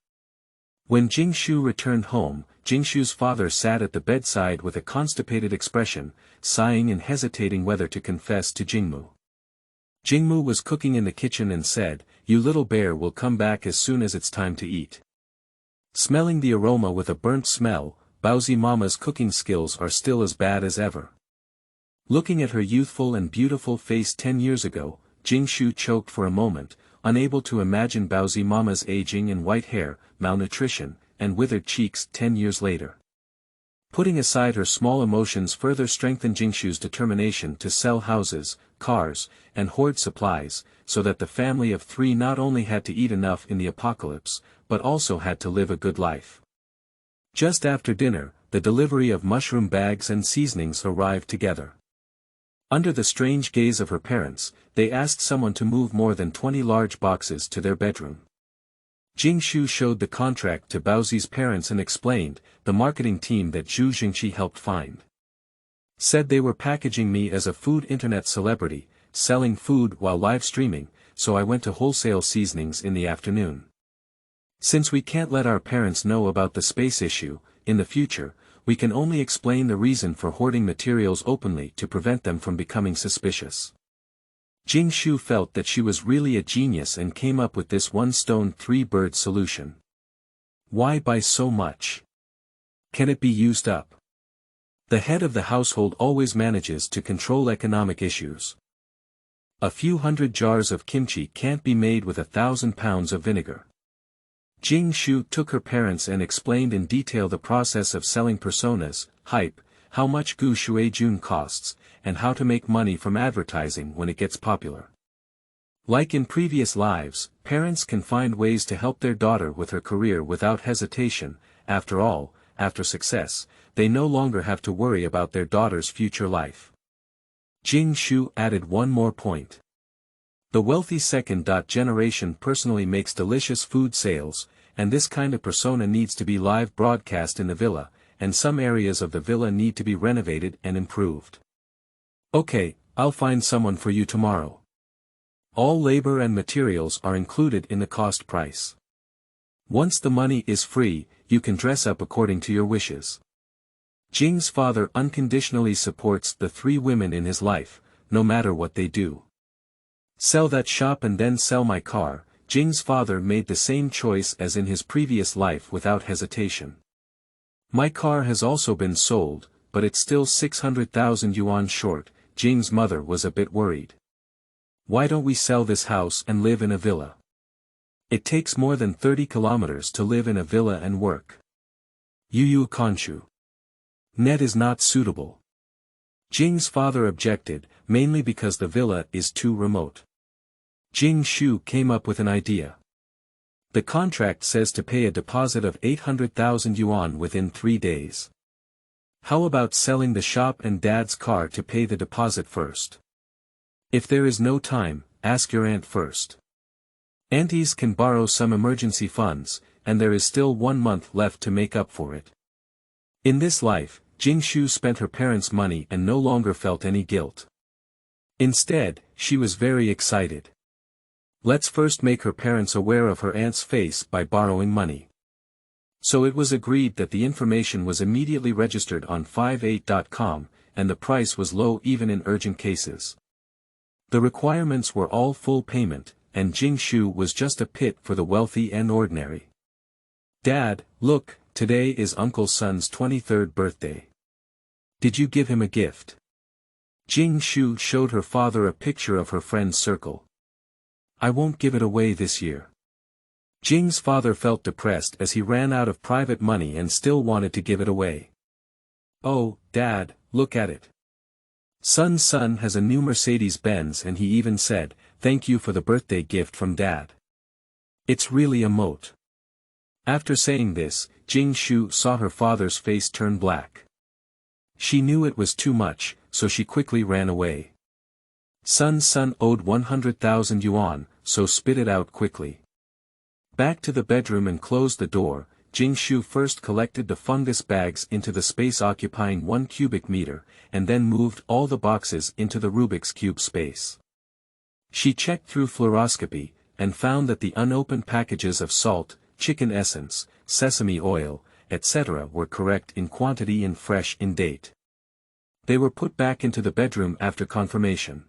When Jingshu returned home, Jingshu's father sat at the bedside with a constipated expression, sighing and hesitating whether to confess to Jingmu. Jingmu was cooking in the kitchen and said, "You little bear will come back as soon as it's time to eat." Smelling the aroma with a burnt smell, Baozi Mama's cooking skills are still as bad as ever. Looking at her youthful and beautiful face 10 years ago, Jingshu choked for a moment, unable to imagine Baozi Mama's aging and white hair, malnutrition, and withered cheeks 10 years later. Putting aside her small emotions further strengthened Jingshu's determination to sell houses, cars, and hoard supplies, so that the family of 3 not only had to eat enough in the apocalypse, but also had to live a good life. Just after dinner, the delivery of mushroom bags and seasonings arrived together. Under the strange gaze of her parents, they asked someone to move more than 20 large boxes to their bedroom. Jingshu showed the contract to Baozi's parents and explained, the marketing team that Zhu Jingqi helped find. Said they were packaging me as a food internet celebrity, selling food while live streaming, so I went to wholesale Seasonings in the afternoon. Since we can't let our parents know about the space issue, in the future, we can only explain the reason for hoarding materials openly to prevent them from becoming suspicious. Jingshu felt that she was really a genius and came up with this one stone three bird solution. Why buy so much? Can it be used up? The head of the household always manages to control economic issues. A few hundred jars of kimchi can't be made with 1,000 pounds of vinegar. Jingshu took her parents and explained in detail the process of selling personas, hype, how much Gu Shuijun costs, and how to make money from advertising when it gets popular. Like in previous lives, parents can find ways to help their daughter with her career without hesitation. After all, after success, they no longer have to worry about their daughter's future life. Jingshu added one more point. The wealthy second generation personally makes delicious food sales, and this kind of persona needs to be live broadcast in the villa, and some areas of the villa need to be renovated and improved. Okay, I'll find someone for you tomorrow. All labor and materials are included in the cost price. Once the money is free, you can dress up according to your wishes. Jing's father unconditionally supports the three women in his life, no matter what they do. Sell that shop and then sell my car. Jing's father made the same choice as in his previous life without hesitation. My car has also been sold, but it's still 600,000 yuan short. Jing's mother was a bit worried. Why don't we sell this house and live in a villa? It takes more than 30 kilometers to live in a villa and work. Yu Konshu. Net is not suitable. Jing's father objected, mainly because the villa is too remote. Jingshu came up with an idea. The contract says to pay a deposit of 800,000 yuan within 3 days. How about selling the shop and dad's car to pay the deposit first? If there is no time, ask your aunt first. Aunties can borrow some emergency funds, and there is still 1 month left to make up for it. In this life, Jingshu spent her parents' money and no longer felt any guilt. Instead, she was very excited. Let's first make her parents aware of her aunt's face by borrowing money. So it was agreed that the information was immediately registered on 58.com, and the price was low even in urgent cases. The requirements were all full payment, and Jingshu was just a pit for the wealthy and ordinary. Dad, look, today is Uncle Sun's 23rd birthday. Did you give him a gift? Jingshu showed her father a picture of her friend's circle. I won't give it away this year. Jing's father felt depressed as he ran out of private money and still wanted to give it away. Oh, Dad, look at it. Sun's son has a new Mercedes-Benz and he even said, thank you for the birthday gift from Dad. It's really a moat. After saying this, Jingshu saw her father's face turn black. She knew it was too much, so she quickly ran away. Sun's son owed 100,000 yuan, so spit it out quickly. Back to the bedroom and closed the door, Jingshu first collected the fungus bags into the space occupying 1 cubic meter, and then moved all the boxes into the Rubik's Cube space. She checked through fluoroscopy, and found that the unopened packages of salt, chicken essence, sesame oil, etc. were correct in quantity and fresh in date. They were put back into the bedroom after confirmation.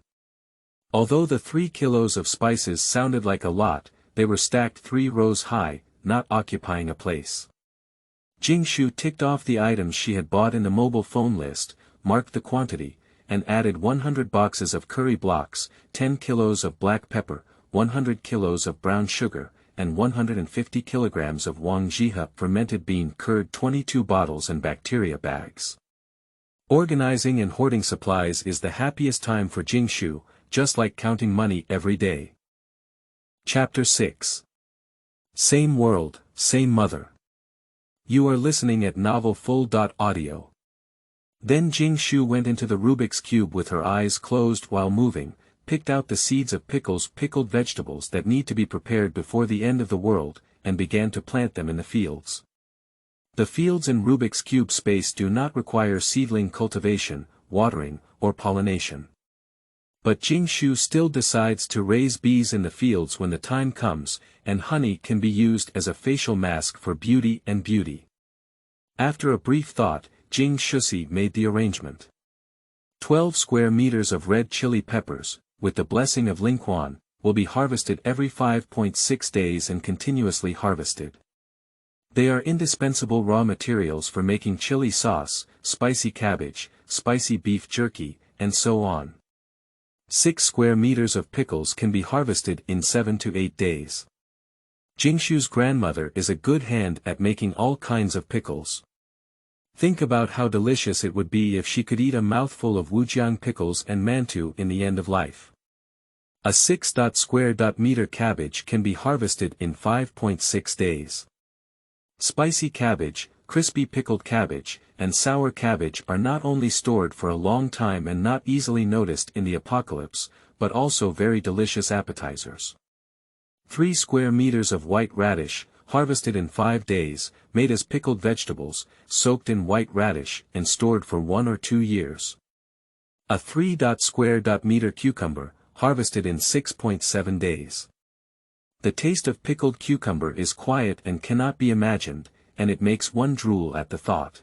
Although the 3 kilos of spices sounded like a lot, they were stacked 3 rows high, not occupying a place. Jingshu ticked off the items she had bought in the mobile phone list, marked the quantity, and added 100 boxes of curry blocks, 10 kilos of black pepper, 100 kilos of brown sugar, and 150 kilograms of Wang Jiha fermented bean curd, 22 bottles and bacteria bags. Organizing and hoarding supplies is the happiest time for Jingshu, just like counting money every day. Chapter 6. Same world, same mother. You are listening at novelfull.audio. Then Jingshu went into the Rubik's Cube with her eyes closed while moving, picked out the seeds of pickled vegetables that need to be prepared before the end of the world, and began to plant them in the fields. The fields in Rubik's Cube space do not require seedling cultivation, watering, or pollination. But Jingshu still decides to raise bees in the fields when the time comes, and honey can be used as a facial mask for beauty and beauty. After a brief thought, Jingshu made the arrangement. 12 square meters of red chili peppers, with the blessing of Lingquan, will be harvested every 5.6 days and continuously harvested. They are indispensable raw materials for making chili sauce, spicy cabbage, spicy beef jerky, and so on. 6 square meters of pickles can be harvested in 7 to 8 days. Jingshu's grandmother is a good hand at making all kinds of pickles. Think about how delicious it would be if she could eat a mouthful of Wujiang pickles and mantou in the end of life. A 6 square meter cabbage can be harvested in 5.6 days. Spicy cabbage, crispy pickled cabbage, and sour cabbage are not only stored for a long time and not easily noticed in the apocalypse, but also very delicious appetizers. 3 square meters of white radish, harvested in 5 days, made as pickled vegetables, soaked in white radish and stored for 1 or 2 years. A 3 square meter cucumber, harvested in 6.7 days. The taste of pickled cucumber is quiet and cannot be imagined, and it makes one drool at the thought.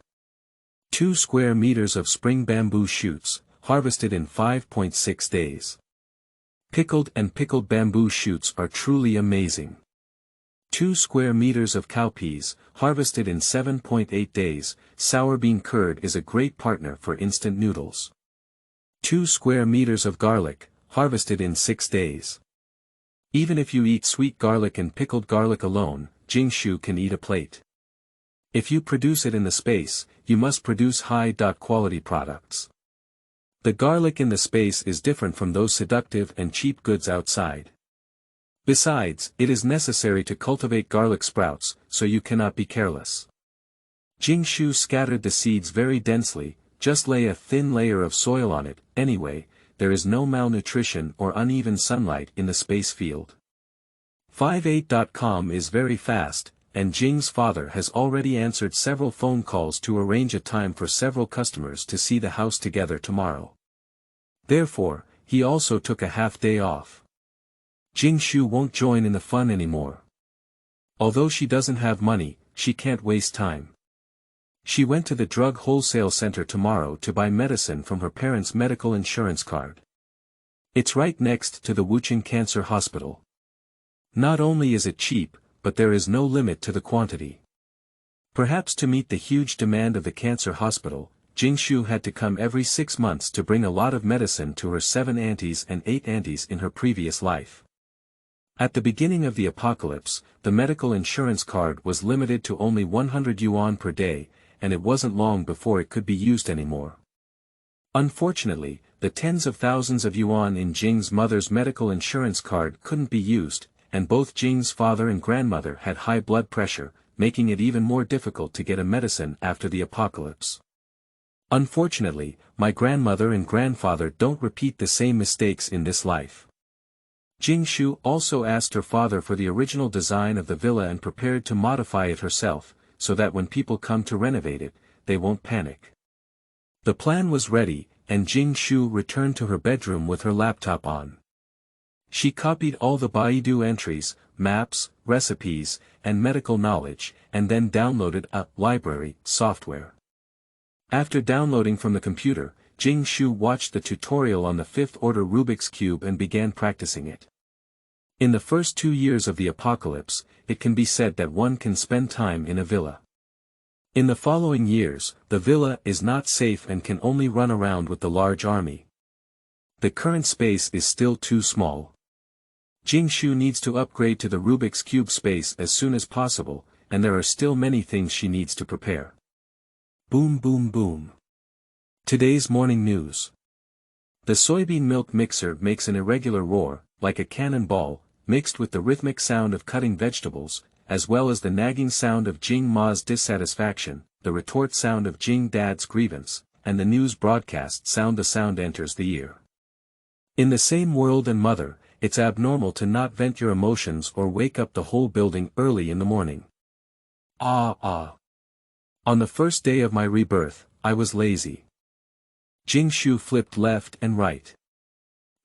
2 square meters of spring bamboo shoots, harvested in 5.6 days. Pickled bamboo shoots are truly amazing. 2 square meters of cowpeas, harvested in 7.8 days, sour bean curd is a great partner for instant noodles. 2 square meters of garlic, harvested in 6 days. Even if you eat sweet garlic and pickled garlic alone, Jingshu can eat a plate. If you produce it in the space, you must produce high-quality products. The garlic in the space is different from those seductive and cheap goods outside. Besides, it is necessary to cultivate garlic sprouts, so you cannot be careless. Jingshu scattered the seeds very densely, just lay a thin layer of soil on it, anyway, there is no malnutrition or uneven sunlight in the space field. 58.com is very fast, and Jing's father has already answered several phone calls to arrange a time for several customers to see the house together tomorrow. Therefore, he also took a half-day off. Jingshu won't join in the fun anymore. Although she doesn't have money, she can't waste time. She went to the drug wholesale center tomorrow to buy medicine from her parents' medical insurance card. It's right next to the Wuchang Cancer Hospital. Not only is it cheap, but there is no limit to the quantity. Perhaps to meet the huge demand of the cancer hospital, Jingshu had to come every 6 months to bring a lot of medicine to her 7 aunties and 8 aunties in her previous life. At the beginning of the apocalypse, the medical insurance card was limited to only 100 yuan per day, and it wasn't long before it could be used anymore. Unfortunately, the tens of thousands of yuan in Jing's mother's medical insurance card couldn't be used, and both Jing's father and grandmother had high blood pressure, making it even more difficult to get a medicine after the apocalypse. Unfortunately, my grandmother and grandfather don't repeat the same mistakes in this life. Jingshu also asked her father for the original design of the villa and prepared to modify it herself, so that when people come to renovate it, they won't panic. The plan was ready, and Jingshu returned to her bedroom with her laptop on. She copied all the Baidu entries, maps, recipes, and medical knowledge, and then downloaded a library software. After downloading from the computer, Jingshu watched the tutorial on the 5th order Rubik's Cube and began practicing it. In the first 2 years of the apocalypse, it can be said that one can spend time in a villa. In the following years, the villa is not safe and can only run around with the large army. The current space is still too small. Jingshu needs to upgrade to the Rubik's Cube space as soon as possible, and there are still many things she needs to prepare. Boom boom boom. Today's morning news. The soybean milk mixer makes an irregular roar, like a cannonball, mixed with the rhythmic sound of cutting vegetables, as well as the nagging sound of Jing Ma's dissatisfaction, the retort sound of Jing Dad's grievance, and the news broadcast sound. The sound enters the ear. In the same world and mother, it's abnormal to not vent your emotions or wake up the whole building early in the morning. Ah. On the first day of my rebirth, I was lazy. Jingshu flipped left and right.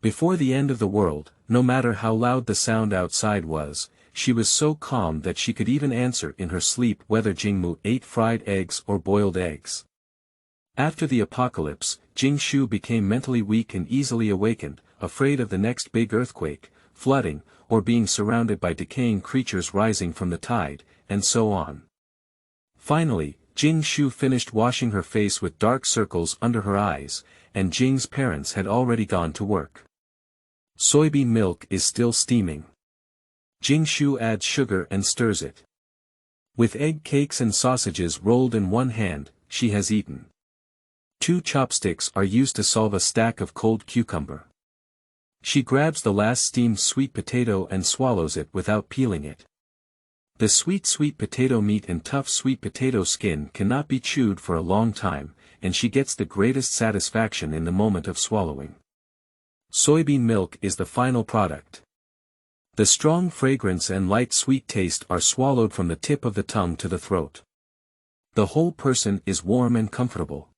Before the end of the world, no matter how loud the sound outside was, she was so calm that she could even answer in her sleep whether Jingmu ate fried eggs or boiled eggs. After the apocalypse, Jingshu became mentally weak and easily awakened, afraid of the next big earthquake, flooding, or being surrounded by decaying creatures rising from the tide, and so on. Finally, Jingshu finished washing her face with dark circles under her eyes, and Jing's parents had already gone to work. Soybean milk is still steaming. Jingshu adds sugar and stirs it. With egg cakes and sausages rolled in one hand, she has eaten. 2 chopsticks are used to solve a stack of cold cucumber. She grabs the last steamed sweet potato and swallows it without peeling it. The sweet potato meat and tough sweet potato skin cannot be chewed for a long time, and she gets the greatest satisfaction in the moment of swallowing. Soybean milk is the final product. The strong fragrance and light sweet taste are swallowed from the tip of the tongue to the throat. The whole person is warm and comfortable.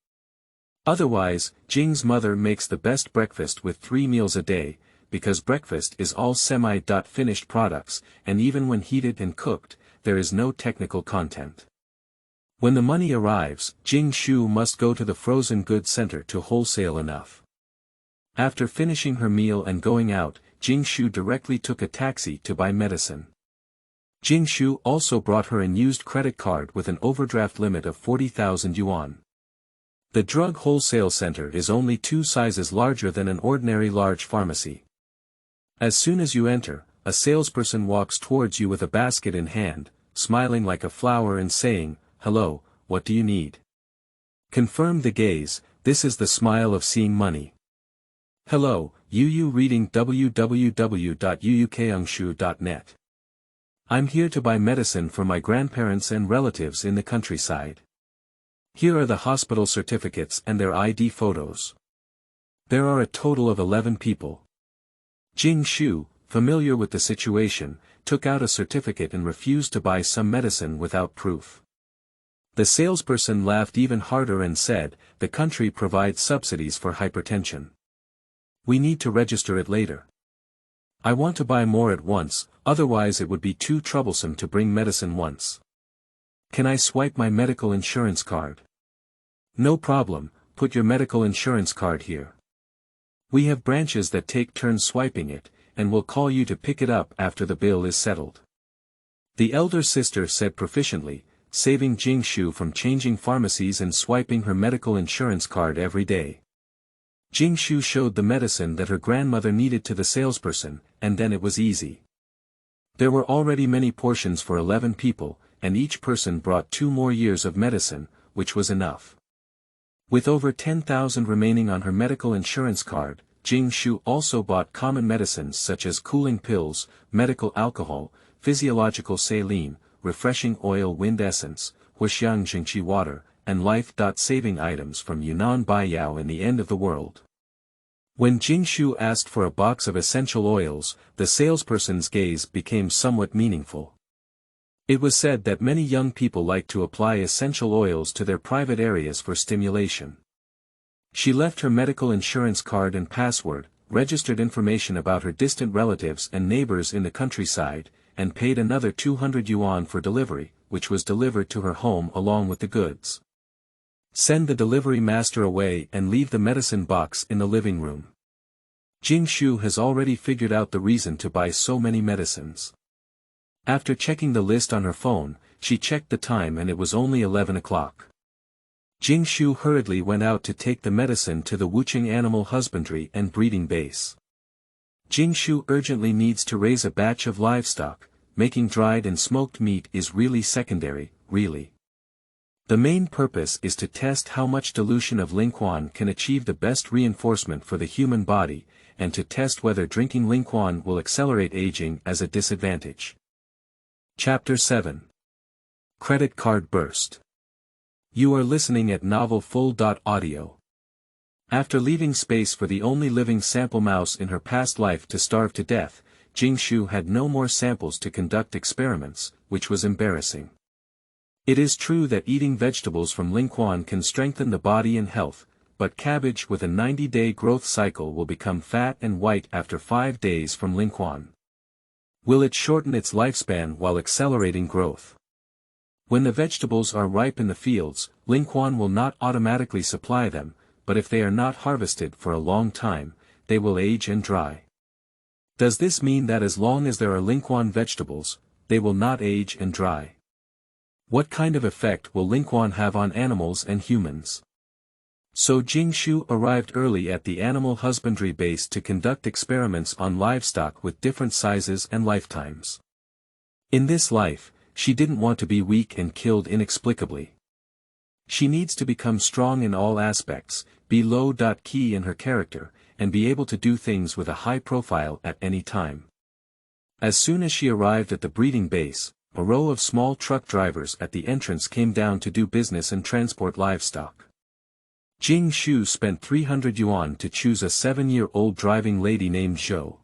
Otherwise, Jing's mother makes the best breakfast with 3 meals a day, because breakfast is all semi-finished products, and even when heated and cooked, there is no technical content. When the money arrives, Jingshu must go to the frozen goods center to wholesale enough. After finishing her meal and going out, Jingshu directly took a taxi to buy medicine. Jingshu also brought her an used credit card with an overdraft limit of 40,000 yuan. The drug wholesale center is only 2 sizes larger than an ordinary large pharmacy. As soon as you enter, a salesperson walks towards you with a basket in hand, smiling like a flower and saying, "Hello, what do you need?" Confirm the gaze, this is the smile of seeing money. Hello, Yu reading www.yuukeungshu.net. I'm here to buy medicine for my grandparents and relatives in the countryside. Here are the hospital certificates and their ID photos. There are a total of 11 people. Jingshu, familiar with the situation, took out a certificate and refused to buy some medicine without proof. The salesperson laughed even harder and said, "The country provides subsidies for hypertension. We need to register it later. I want to buy more at once, otherwise it would be too troublesome to bring medicine once. Can I swipe my medical insurance card?" No problem, put your medical insurance card here. We have branches that take turns swiping it, and will call you to pick it up after the bill is settled. The elder sister said proficiently, saving Jingshu from changing pharmacies and swiping her medical insurance card every day. Jingshu showed the medicine that her grandmother needed to the salesperson, and then it was easy. There were already many portions for 11 people, and each person brought 2 more years of medicine, which was enough. With over 10,000 remaining on her medical insurance card, Jingshu also bought common medicines such as cooling pills, medical alcohol, physiological saline, refreshing oil wind essence, Huxiang Jingqi water, and life-saving items from Yunnan Baiyao in the end of the world. When Jingshu asked for a box of essential oils, the salesperson's gaze became somewhat meaningful. It was said that many young people like to apply essential oils to their private areas for stimulation. She left her medical insurance card and password, registered information about her distant relatives and neighbors in the countryside, and paid another 200 yuan for delivery, which was delivered to her home along with the goods. Send the delivery master away and leave the medicine box in the living room. Jingshu has already figured out the reason to buy so many medicines. After checking the list on her phone, she checked the time and it was only 11 o'clock. Jingshu hurriedly went out to take the medicine to the Wuching Animal Husbandry and Breeding Base. Jingshu urgently needs to raise a batch of livestock, making dried and smoked meat is really secondary, really. The main purpose is to test how much dilution of Lingquan can achieve the best reinforcement for the human body, and to test whether drinking Lingquan will accelerate aging as a disadvantage. Chapter 7. Credit Card Burst. You are listening at novelfull.audio. After leaving space for the only living sample mouse in her past life to starve to death, Jingshu had no more samples to conduct experiments, which was embarrassing. It is true that eating vegetables from Lingquan can strengthen the body and health, but cabbage with a 90-day growth cycle will become fat and white after 5 days from Lingquan. Will it shorten its lifespan while accelerating growth? When the vegetables are ripe in the fields, Lingquan will not automatically supply them, but if they are not harvested for a long time, they will age and dry. Does this mean that as long as there are Lingquan vegetables, they will not age and dry? What kind of effect will Lingquan have on animals and humans? So Jingshu arrived early at the animal husbandry base to conduct experiments on livestock with different sizes and lifetimes. In this life, she didn't want to be weak and killed inexplicably. She needs to become strong in all aspects, be low-key in her character, and be able to do things with a high profile at any time. As soon as she arrived at the breeding base, a row of small truck drivers at the entrance came down to do business and transport livestock. Jingshu spent 300 yuan to choose a 7-year-old driving lady named Zhou.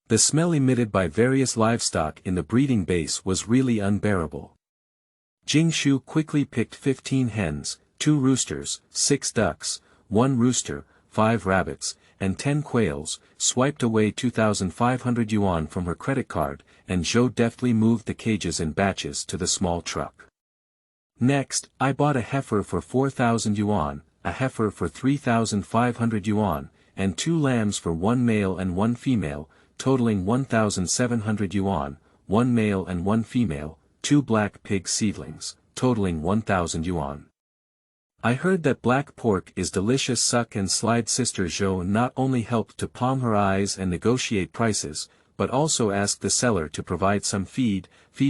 The smell emitted by various livestock in the breeding base was really unbearable. Jingshu quickly picked 15 hens, 2 roosters, 6 ducks, 1 rooster, 5 rabbits, and 10 quails, swiped away 2,500 yuan from her credit card, and Zhou deftly moved the cages in batches to the small truck. Next, I bought a heifer for 4,000 yuan, a heifer for 3,500 yuan, and 2 lambs for 1 male and 1 female, totaling 1,700 yuan, 1 male and 1 female, 2 black pig seedlings, totaling 1,000 yuan. I heard that black pork is delicious. Suck and slide. Sister Zhou not only helped to palm her eyes and negotiate prices, but also asked the seller to provide some feed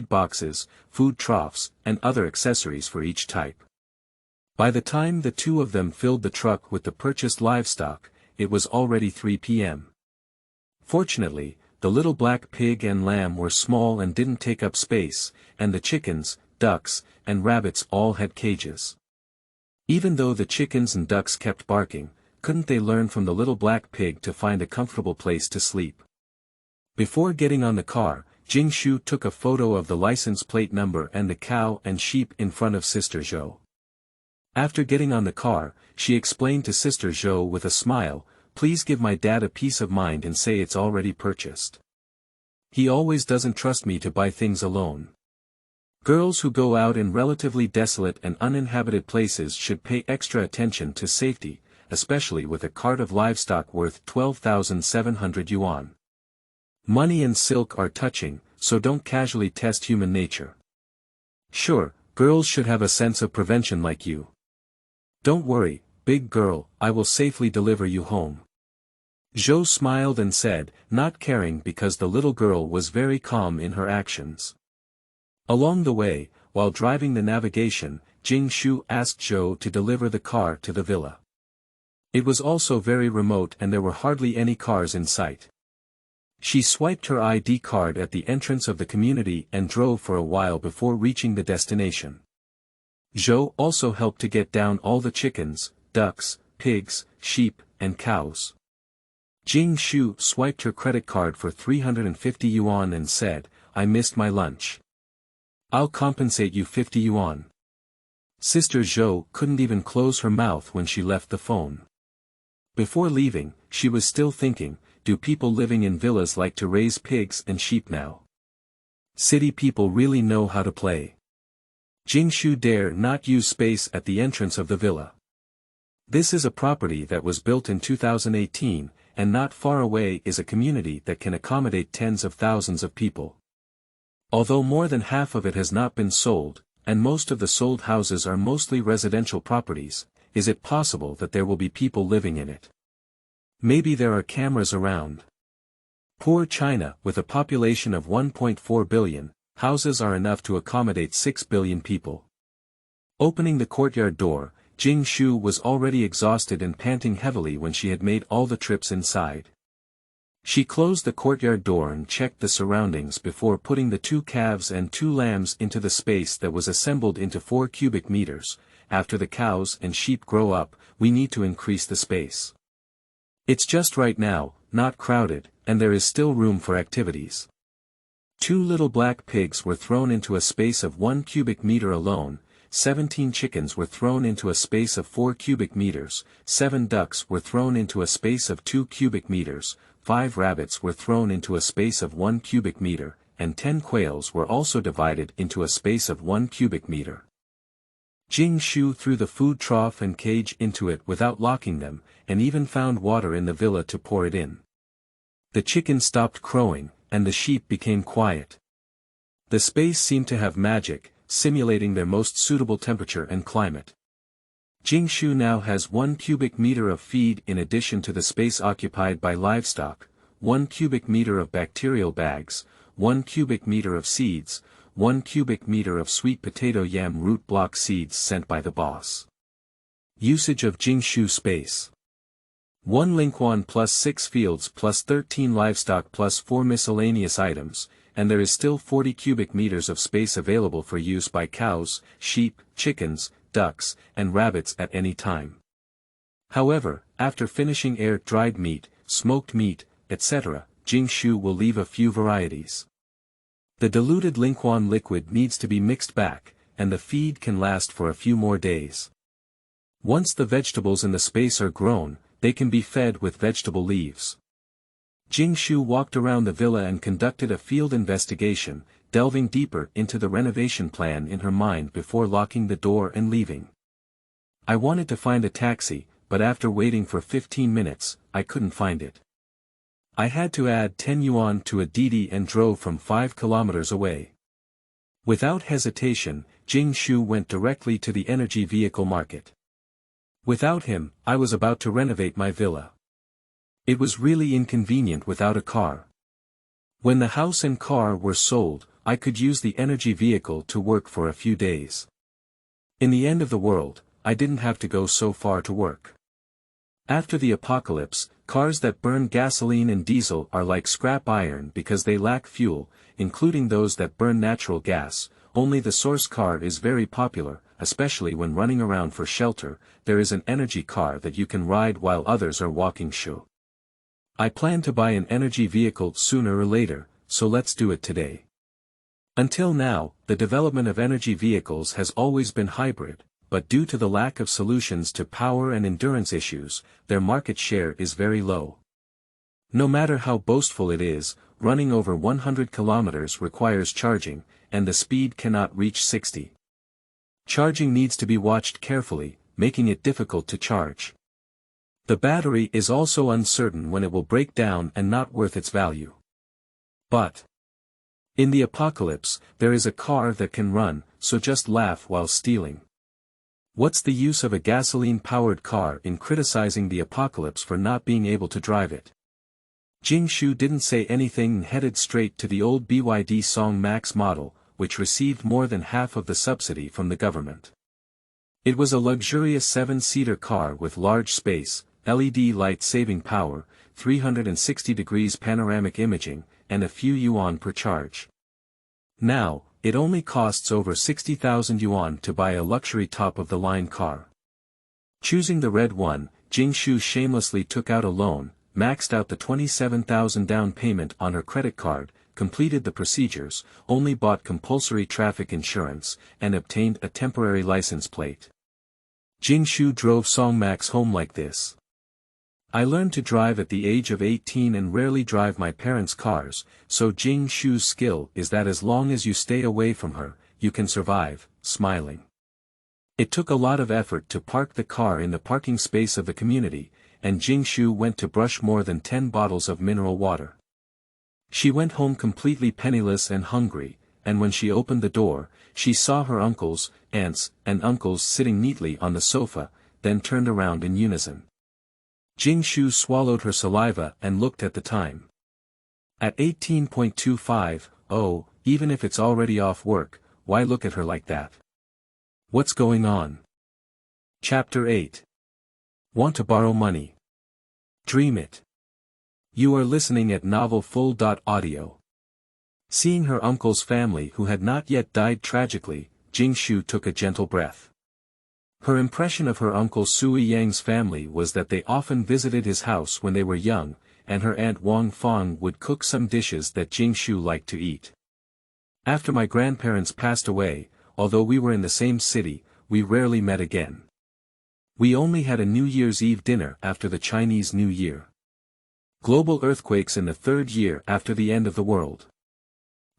boxes, food troughs, and other accessories for each type. By the time the two of them filled the truck with the purchased livestock, it was already 3 p.m. Fortunately, the little black pig and lamb were small and didn't take up space, and the chickens, ducks, and rabbits all had cages. Even though the chickens and ducks kept barking, couldn't they learn from the little black pig to find a comfortable place to sleep? Before getting on the car, Jingshu took a photo of the license plate number and the cow and sheep in front of Sister Zhou. After getting on the car, she explained to Sister Zhou with a smile, "Please give my dad a peace of mind and say it's already purchased. He always doesn't trust me to buy things alone." Girls who go out in relatively desolate and uninhabited places should pay extra attention to safety, especially with a cart of livestock worth 12,700 yuan. Money and silk are touching, so don't casually test human nature. Sure, girls should have a sense of prevention like you. Don't worry, big girl, I will safely deliver you home. Zhou smiled and said, not caring because the little girl was very calm in her actions. Along the way, while driving the navigation, Jingshu asked Zhou to deliver the car to the villa. It was also very remote and there were hardly any cars in sight. She swiped her ID card at the entrance of the community and drove for a while before reaching the destination. Zhou also helped to get down all the chickens, ducks, pigs, sheep, and cows. Jingshu swiped her credit card for 350 yuan and said, "I missed my lunch. I'll compensate you 50 yuan. Sister Zhou couldn't even close her mouth when she left the phone. Before leaving, she was still thinking, do people living in villas like to raise pigs and sheep now? City people really know how to play. Jingshu dare not use space at the entrance of the villa. This is a property that was built in 2018, and not far away is a community that can accommodate tens of thousands of people. Although more than half of it has not been sold, and most of the sold houses are mostly residential properties, is it possible that there will be people living in it? Maybe there are cameras around. Poor China, with a population of 1.4 billion, houses are enough to accommodate 6 billion people." Opening the courtyard door, Jingshu was already exhausted and panting heavily when she had made all the trips inside. She closed the courtyard door and checked the surroundings before putting the 2 calves and 2 lambs into the space that was assembled into 4 cubic meters, after the cows and sheep grow up, we need to increase the space. It's just right now, not crowded, and there is still room for activities. 2 little black pigs were thrown into a space of 1 cubic meter alone, 17 chickens were thrown into a space of 4 cubic meters, 7 ducks were thrown into a space of 2 cubic meters, 5 rabbits were thrown into a space of 1 cubic meter, and 10 quails were also divided into a space of 1 cubic meter. Jingshu threw the food trough and cage into it without locking them, and even found water in the villa to pour it in. The chickens stopped crowing, and the sheep became quiet. The space seemed to have magic, simulating their most suitable temperature and climate. Jingshu now has 1 cubic meter of feed in addition to the space occupied by livestock, 1 cubic meter of bacterial bags, 1 cubic meter of seeds, 1 cubic meter of sweet potato yam root block seeds sent by the boss. Usage of Jingshu space. 1 Lingquan plus 6 fields plus 13 livestock plus 4 miscellaneous items, and there is still 40 cubic meters of space available for use by cows, sheep, chickens, ducks, and rabbits at any time. However, after finishing air-dried meat, smoked meat, etc., Jingshu will leave a few varieties. The diluted Lingquan liquid needs to be mixed back, and the feed can last for a few more days. Once the vegetables in the space are grown, they can be fed with vegetable leaves. Jingshu walked around the villa and conducted a field investigation, delving deeper into the renovation plan in her mind before locking the door and leaving. I wanted to find a taxi, but after waiting for 15 minutes, I couldn't find it. I had to add 10 yuan to a Didi and drove from 5 kilometers away. Without hesitation, Jingshu went directly to the energy vehicle market. Without him, I was about to renovate my villa. It was really inconvenient without a car. When the house and car were sold, I could use the energy vehicle to work for a few days. In the end of the world, I didn't have to go so far to work. After the apocalypse, cars that burn gasoline and diesel are like scrap iron because they lack fuel, including those that burn natural gas. Only the source car is very popular, especially when running around for shelter. There is an energy car that you can ride while others are walking. I plan to buy an energy vehicle sooner or later, so let's do it today. Until now, the development of energy vehicles has always been hybrid, but due to the lack of solutions to power and endurance issues, their market share is very low. No matter how boastful it is, running over 100 kilometers requires charging, and the speed cannot reach 60. Charging needs to be watched carefully, making it difficult to charge. The battery is also uncertain when it will break down and not worth its value. But in the apocalypse, there is a car that can run, so just laugh while stealing. What's the use of a gasoline-powered car in criticizing the apocalypse for not being able to drive it? Jingshu didn't say anything and headed straight to the old BYD Song Max model, which received more than half of the subsidy from the government. It was a luxurious 7-seater car with large space, LED light saving power, 360 degrees panoramic imaging, and a few yuan per charge. Now, it only costs over 60,000 yuan to buy a luxury top-of-the-line car. Choosing the red one, Jingshu shamelessly took out a loan, maxed out the 27,000 down payment on her credit card, completed the procedures, only bought compulsory traffic insurance, and obtained a temporary license plate. Jingshu drove Songmax home like this. I learned to drive at the age of 18 and rarely drive my parents' cars, so Jingshu's skill is that as long as you stay away from her, you can survive, smiling. It took a lot of effort to park the car in the parking space of the community, and Jingshu went to brush more than 10 bottles of mineral water. She went home completely penniless and hungry, and when she opened the door, she saw her uncles, aunts, and uncles sitting neatly on the sofa, then turned around in unison. Jingshu swallowed her saliva and looked at the time. At 18.25, oh, even if it's already off work, why look at her like that? What's going on? Chapter 8. Want to borrow money? Dream it. You are listening at novelfull.audio. Seeing her uncle's family who had not yet died tragically, Jingshu took a gentle breath. Her impression of her uncle Sui Yang's family was that they often visited his house when they were young, and her aunt Wang Fang would cook some dishes that Jingshu liked to eat. After my grandparents passed away, although we were in the same city, we rarely met again. We only had a New Year's Eve dinner after the Chinese New Year. Global earthquakes in the third year after the end of the world.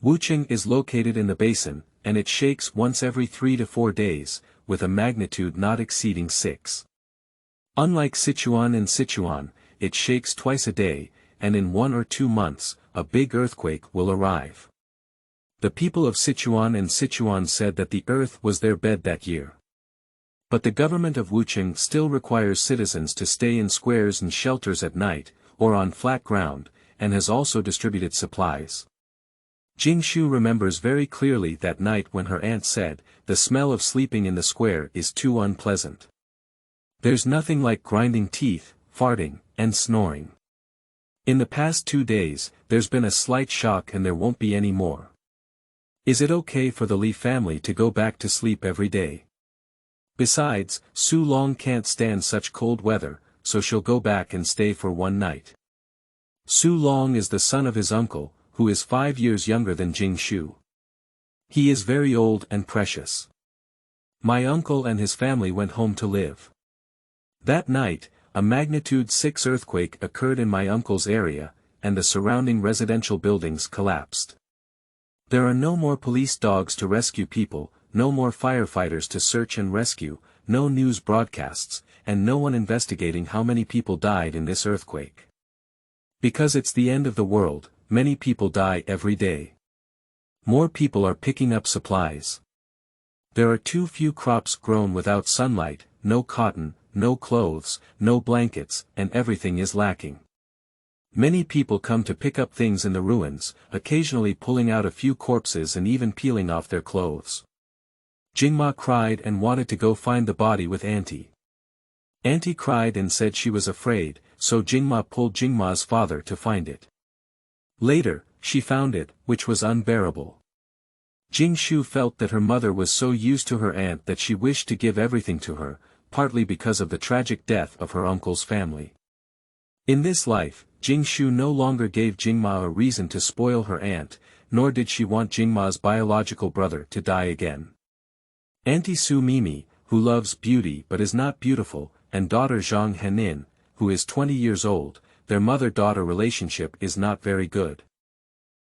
Wucheng is located in the basin, and it shakes once every 3 to 4 days, with a magnitude not exceeding 6. Unlike Sichuan, it shakes twice a day, and in 1 or 2 months, a big earthquake will arrive. The people of Sichuan said that the earth was their bed that year. But the government of Wucheng still requires citizens to stay in squares and shelters at night, or on flat ground, and has also distributed supplies. Jingshu remembers very clearly that night when her aunt said, "The smell of sleeping in the square is too unpleasant. There's nothing like grinding teeth, farting, and snoring. In the past 2 days, there's been a slight shock and there won't be any more. Is it okay for the Li family to go back to sleep every day? Besides, Su Long can't stand such cold weather, so she'll go back and stay for 1 night." Su Long is the son of his uncle, who is 5 years younger than Jingshu. He is very old and precious. My uncle and his family went home to live. That night, a magnitude 6 earthquake occurred in my uncle's area, and the surrounding residential buildings collapsed. There are no more police dogs to rescue people, no more firefighters to search and rescue, no news broadcasts, and no one investigating how many people died in this earthquake. Because it's the end of the world, many people die every day. More people are picking up supplies. There are too few crops grown without sunlight, no cotton, no clothes, no blankets, and everything is lacking. Many people come to pick up things in the ruins, occasionally pulling out a few corpses and even peeling off their clothes. Jingma cried and wanted to go find the body with Auntie. Auntie cried and said she was afraid, so Jingma pulled Jingma's father to find it. Later, she found it, which was unbearable. Jingshu felt that her mother was so used to her aunt that she wished to give everything to her, partly because of the tragic death of her uncle's family. In this life, Jingshu no longer gave Jingma a reason to spoil her aunt, nor did she want Jingma's biological brother to die again. Auntie Su Mimi, who loves beauty but is not beautiful, and daughter Zhang Henin, who is 20 years old, their mother-daughter relationship is not very good.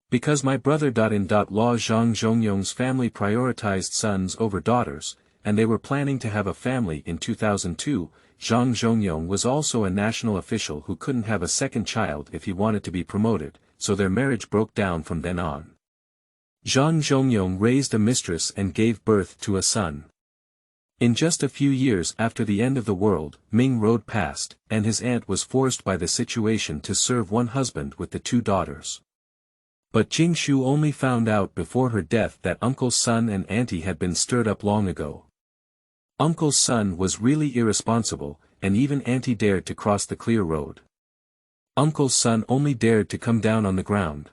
Because my brother-in-law Zhang Zhongyong's family prioritized sons over daughters, and they were planning to have a family in 2002, Zhang Zhongyong was also a national official who couldn't have a second child if he wanted to be promoted, so their marriage broke down from then on. Zhang Zhongyong raised a mistress and gave birth to a son. In just a few years after the end of the world, Ming rode past, and his aunt was forced by the situation to serve one husband with the 2 daughters. But Jingshu only found out before her death that Uncle's son and auntie had been stirred up long ago. Uncle's son was really irresponsible, and even auntie dared to cross the clear road. Uncle's son only dared to come down on the ground.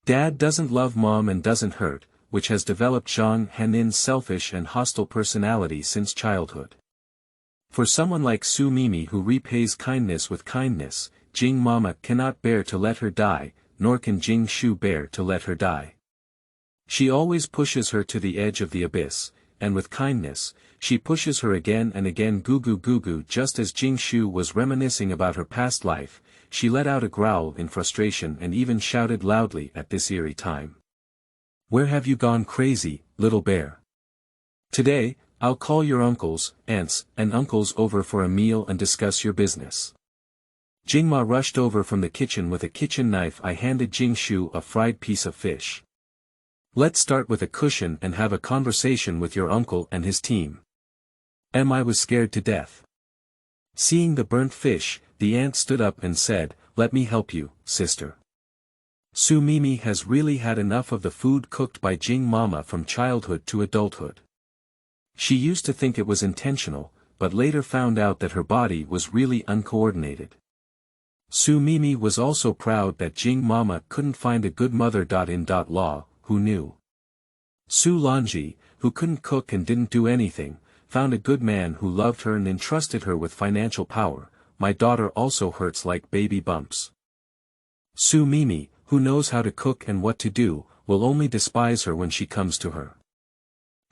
Dad doesn't love mom and doesn't hurt, which has developed Zhang Henin's selfish and hostile personality since childhood. For someone like Su Mimi who repays kindness with kindness, Jing Mama cannot bear to let her die, nor can Jing Shu bear to let her die. She always pushes her to the edge of the abyss, and with kindness, she pushes her again and again. Goo. Just as Jing Shu was reminiscing about her past life, she let out a growl in frustration and even shouted loudly at this eerie time. "Where have you gone crazy, little bear? Today, I'll call your uncles, aunts, and uncles over for a meal and discuss your business." Jingma rushed over from the kitchen with a kitchen knife. I handed Jingshu a fried piece of fish. "Let's start with a cushion and have a conversation with your uncle and his team." I was scared to death. Seeing the burnt fish, the aunt stood up and said, "Let me help you, sister." Su Mimi has really had enough of the food cooked by Jing Mama from childhood to adulthood. She used to think it was intentional, but later found out that her body was really uncoordinated. Su Mimi was also proud that Jing Mama couldn't find a good mother-in-law, who knew. Su Lanji, who couldn't cook and didn't do anything, found a good man who loved her and entrusted her with financial power. My daughter also hurts like baby bumps. Su Mimi, who knows how to cook and what to do, will only despise her when she comes to her.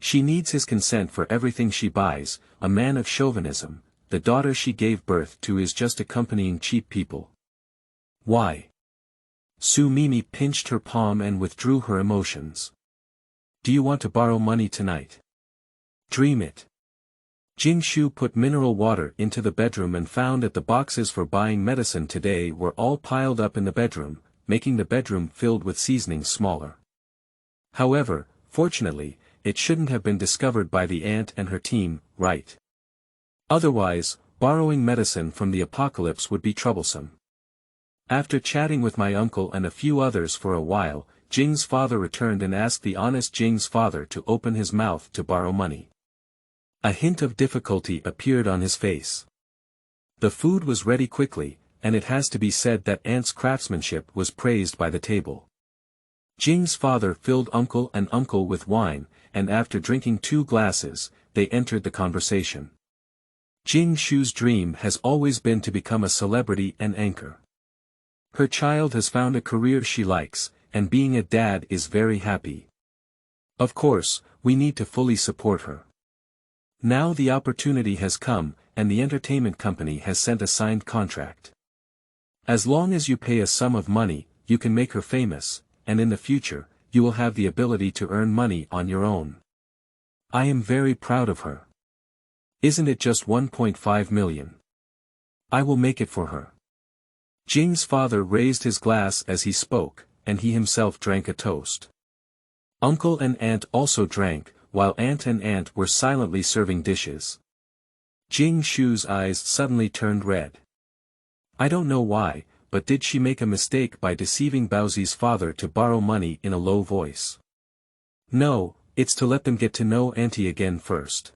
She needs his consent for everything she buys, a man of chauvinism. The daughter she gave birth to is just accompanying cheap people. Why? Su Mimi pinched her palm and withdrew her emotions. Do you want to borrow money tonight? Dream it. Jingshu put mineral water into the bedroom and found that the boxes for buying medicine today were all piled up in the bedroom, making the bedroom filled with seasonings smaller. However, fortunately, it shouldn't have been discovered by the aunt and her team, right? Otherwise, borrowing medicine from the apocalypse would be troublesome. After chatting with my uncle and a few others for a while, Jing's father returned and asked the honest Jing's father to open his mouth to borrow money. A hint of difficulty appeared on his face. The food was ready quickly, and it has to be said that aunt's craftsmanship was praised by the table. Jing's father filled uncle and uncle with wine, and after drinking 2 glasses, they entered the conversation. Jingshu's dream has always been to become a celebrity and anchor. Her child has found a career she likes, and being a dad is very happy. Of course, we need to fully support her. Now the opportunity has come, and the entertainment company has sent a signed contract. As long as you pay a sum of money, you can make her famous, and in the future, you will have the ability to earn money on your own. I am very proud of her. Isn't it just 1.5 million? I will make it for her. Jing's father raised his glass as he spoke, and he himself drank a toast. Uncle and aunt also drank, while aunt and aunt were silently serving dishes. Jingshu's eyes suddenly turned red. I don't know why, but did she make a mistake by deceiving Baozi's father to borrow money in a low voice? No, it's to let them get to know auntie again first.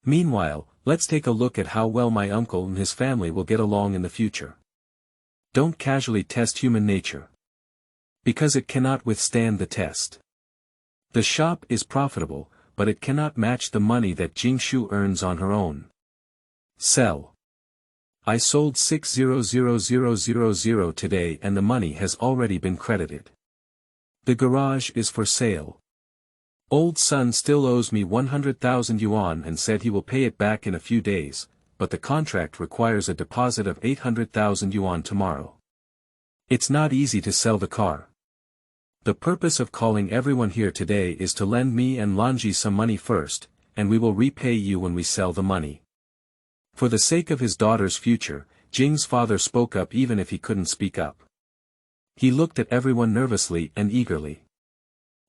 Meanwhile, let's take a look at how well my uncle and his family will get along in the future. Don't casually test human nature. Because it cannot withstand the test. The shop is profitable, but it cannot match the money that Jingshu earns on her own. Sell. I sold 600,000 today and the money has already been credited. The garage is for sale. Old son still owes me 100,000 yuan and said he will pay it back in a few days, but the contract requires a deposit of 800,000 yuan tomorrow. It's not easy to sell the car. The purpose of calling everyone here today is to lend me and Lanji some money first, and we will repay you when we sell the money. For the sake of his daughter's future, Jing's father spoke up even if he couldn't speak up. He looked at everyone nervously and eagerly.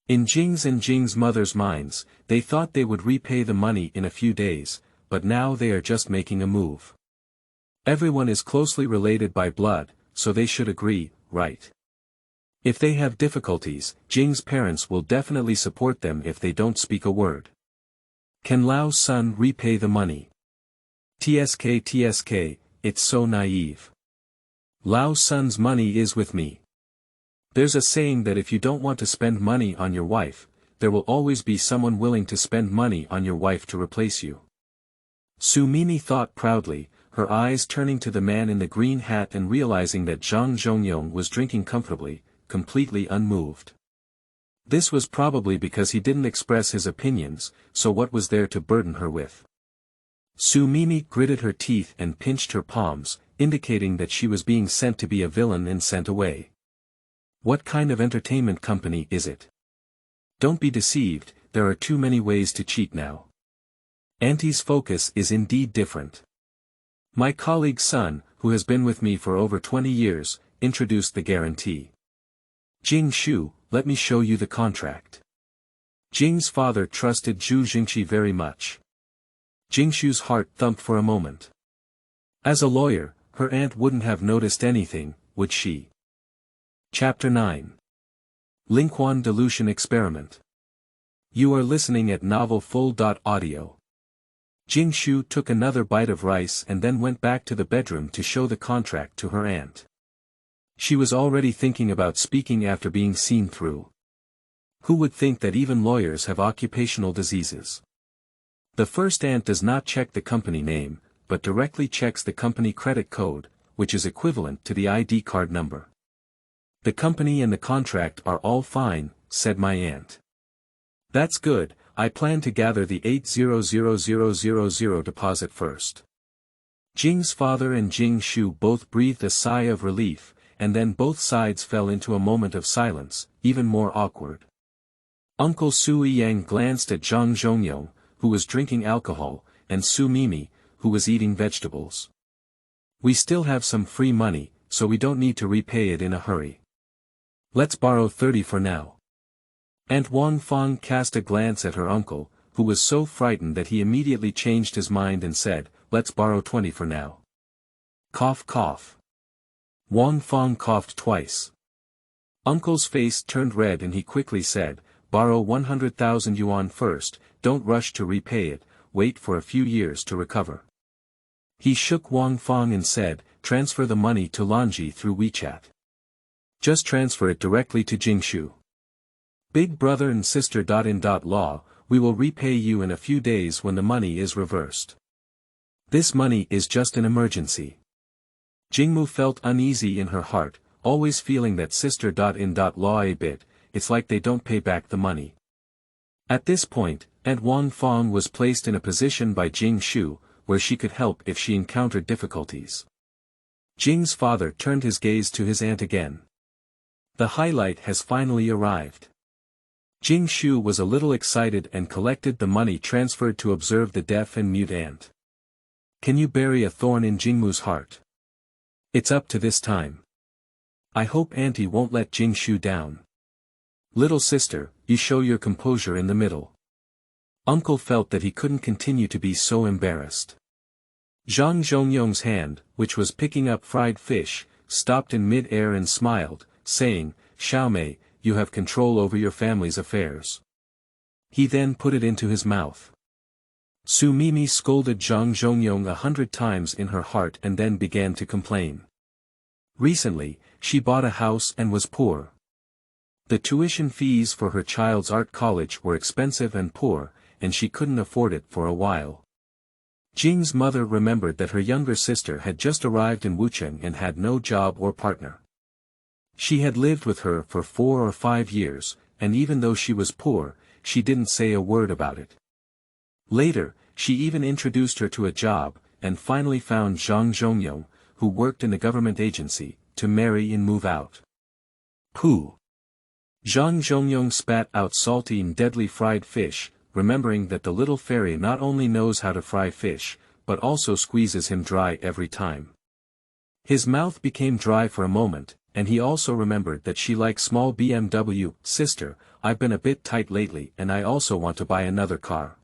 In Jing's and Jing's mother's minds, they thought they would repay the money in a few days, but now they are just making a move. Everyone is closely related by blood, so they should agree, right? If they have difficulties, Jing's parents will definitely support them if they don't speak a word. Can Lao's son repay the money? TSK, it's so naive. Lao's son's money is with me. There's a saying that if you don't want to spend money on your wife, there will always be someone willing to spend money on your wife to replace you. Su Mimi thought proudly, her eyes turning to the man in the green hat and realizing that Zhang Zhongyong was drinking comfortably, completely unmoved. This was probably because he didn't express his opinions, so what was there to burden her with? Su Mimi gritted her teeth and pinched her palms, indicating that she was being sent to be a villain and sent away. What kind of entertainment company is it? Don't be deceived, there are too many ways to cheat now. Auntie's focus is indeed different. My colleague's son, who has been with me for over 20 years, introduced the guarantee. Jingshu, let me show you the contract. Jing's father trusted Zhu Jingxi very much. Jingshu's heart thumped for a moment. As a lawyer, her aunt wouldn't have noticed anything, would she? Chapter 9. Lingquan Dilution Experiment. You are listening at novelfull.audio. Jingshu took another bite of rice and then went back to the bedroom to show the contract to her aunt. She was already thinking about speaking after being seen through. Who would think that even lawyers have occupational diseases? The first aunt does not check the company name, but directly checks the company credit code, which is equivalent to the ID card number. The company and the contract are all fine, said my aunt. That's good, I plan to gather the 800,000 deposit first. Jing's father and Jingshu both breathed a sigh of relief, and then both sides fell into a moment of silence, even more awkward. Uncle Su Yang glanced at Zhang Zhongyong, who was drinking alcohol, and Su Mimi, who was eating vegetables. We still have some free money, so we don't need to repay it in a hurry. Let's borrow 30 for now. Aunt Wang Fang cast a glance at her uncle, who was so frightened that he immediately changed his mind and said, let's borrow 20 for now. Cough cough. Wang Fang coughed twice. Uncle's face turned red and he quickly said, borrow 100,000 yuan first, don't rush to repay it, wait for a few years to recover. He shook Wang Fang and said, transfer the money to Lanji through WeChat. Just transfer it directly to Jingshu. Big brother and sister. Law, we will repay you in a few days when the money is reversed. This money is just an emergency. Jingmu felt uneasy in her heart, always feeling that sister. Law a bit, it's like they don't pay back the money. At this point, Aunt Wang Fang was placed in a position by Jingshu, where she could help if she encountered difficulties. Jing's father turned his gaze to his aunt again. The highlight has finally arrived. Jingshu was a little excited and collected the money transferred to observe the deaf and mute aunt. Can you bury a thorn in Jingmu's heart? It's up to this time. I hope auntie won't let Jingshu down. Little sister, you show your composure in the middle. Uncle felt that he couldn't continue to be so embarrassed. Zhang Zhongyong's hand, which was picking up fried fish, stopped in mid-air and smiled, saying, Xiaomei, you have control over your family's affairs. He then put it into his mouth. Su Mimi scolded Zhang Zhongyong 100 times in her heart and then began to complain. Recently, she bought a house and was poor. The tuition fees for her child's art college were expensive and poor, and she couldn't afford it for a while. Jing's mother remembered that her younger sister had just arrived in Wucheng and had no job or partner. She had lived with her for 4 or 5 years, and even though she was poor, she didn't say a word about it. Later, she even introduced her to a job, and finally found Zhang Zhongyong, who worked in a government agency, to marry and move out. Pooh! Zhang Zhongyong spat out salty and deadly fried fish, remembering that the little fairy not only knows how to fry fish, but also squeezes him dry every time. His mouth became dry for a moment, and he also remembered that she likes small BMW. Sister, I've been a bit tight lately and I also want to buy another car.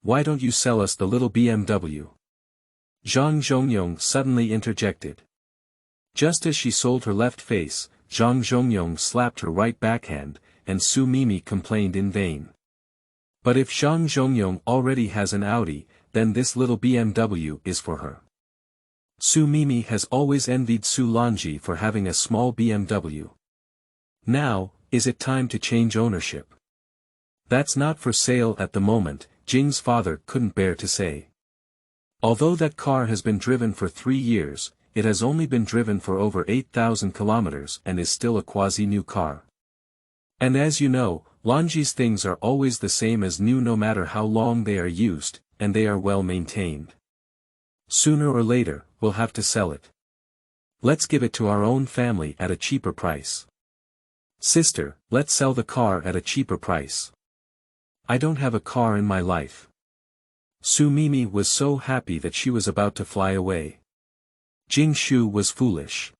Why don't you sell us the little BMW? Zhang Zhongyong suddenly interjected. Just as she sold her left face, Zhang Zhongyong slapped her right backhand, and Su Mimi complained in vain. But if Zhang Zhongyong already has an Audi, then this little BMW is for her. Su Mimi has always envied Su Lanji for having a small BMW. Now, is it time to change ownership? That's not for sale at the moment, Jing's father couldn't bear to say. Although that car has been driven for 3 years, it has only been driven for over 8,000 kilometers and is still a quasi-new car. And as you know, Lanji's things are always the same as new no matter how long they are used, and they are well maintained. Sooner or later, we'll have to sell it. Let's give it to our own family at a cheaper price. Sister, let's sell the car at a cheaper price. I don't have a car in my life. Su Mimi was so happy that she was about to fly away. Jingshu was foolish.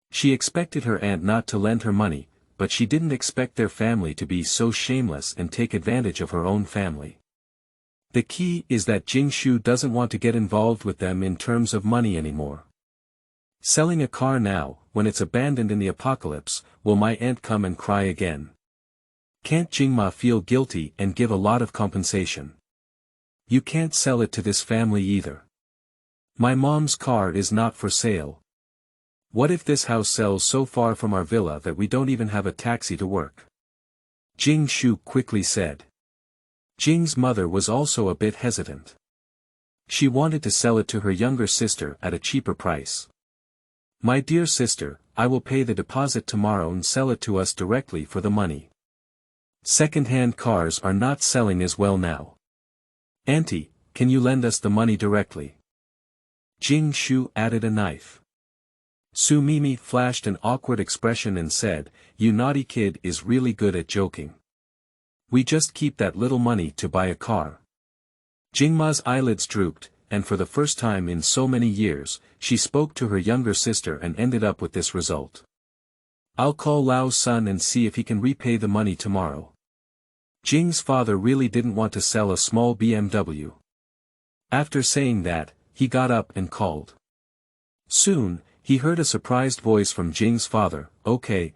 She expected her aunt not to lend her money, but she didn't expect their family to be so shameless and take advantage of her own family. The key is that Jingshu doesn't want to get involved with them in terms of money anymore. Selling a car now, when it's abandoned in the apocalypse, will my aunt come and cry again? Can't Jingma feel guilty and give a lot of compensation? You can't sell it to this family either. My mom's car is not for sale. What if this house sells so far from our villa that we don't even have a taxi to work? Jingshu quickly said. Jing's mother was also a bit hesitant. She wanted to sell it to her younger sister at a cheaper price. My dear sister, I will pay the deposit tomorrow and sell it to us directly for the money. Second-hand cars are not selling as well now. Auntie, can you lend us the money directly? Jingshu added a knife. Su Mimi flashed an awkward expression and said, "You naughty kid is really good at joking. We just keep that little money to buy a car." Jingma's eyelids drooped, and for the first time in so many years, she spoke to her younger sister and ended up with this result. "I'll call Lao's son and see if he can repay the money tomorrow." Jing's father really didn't want to sell a small BMW. After saying that, he got up and called. Soon, he heard a surprised voice from Jing's father, okay,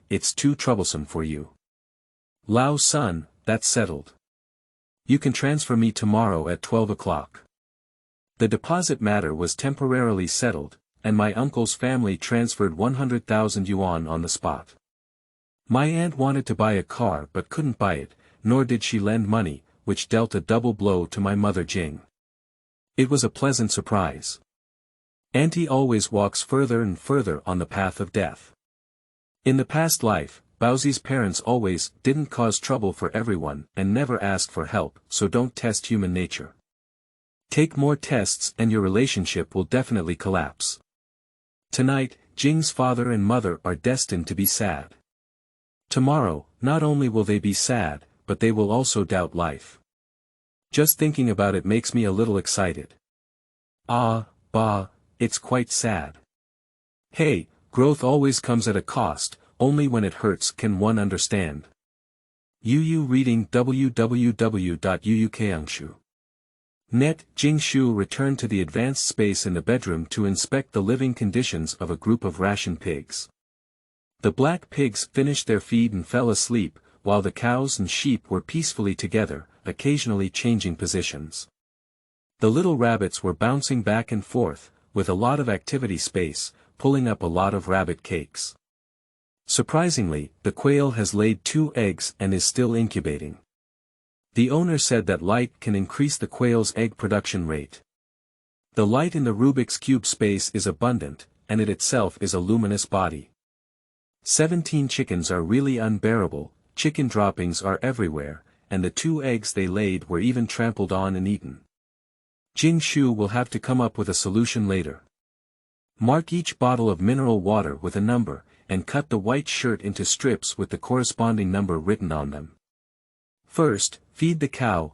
it's too troublesome for you. Lao's son, that's settled. You can transfer me tomorrow at 12 o'clock. The deposit matter was temporarily settled, and my uncle's family transferred 100,000 yuan on the spot. My aunt wanted to buy a car but couldn't buy it, nor did she lend money, which dealt a double blow to my mother Jing. It was a pleasant surprise. Auntie always walks further and further on the path of death. In the past life, Baozi's parents always didn't cause trouble for everyone and never ask for help, so don't test human nature. Take more tests and your relationship will definitely collapse. Tonight, Jing's father and mother are destined to be sad. Tomorrow, not only will they be sad, but they will also doubt life. Just thinking about it makes me a little excited. It's quite sad. Hey, growth always comes at a cost, only when it hurts can one understand. Yu reading www.uukangshu.net. Jingshu returned to the advanced space in the bedroom to inspect the living conditions of a group of ration pigs. The black pigs finished their feed and fell asleep, while the cows and sheep were peacefully together, occasionally changing positions. The little rabbits were bouncing back and forth, with a lot of activity space, pulling up a lot of rabbit cakes. Surprisingly, the quail has laid 2 eggs and is still incubating. The owner said that light can increase the quail's egg production rate. The light in the Rubik's Cube space is abundant, and it itself is a luminous body. 17 chickens are really unbearable, chicken droppings are everywhere, and the 2 eggs they laid were even trampled on and eaten. Jingshu will have to come up with a solution later. Mark each bottle of mineral water with a number, and cut the white shirt into strips with the corresponding number written on them. First, feed the cow,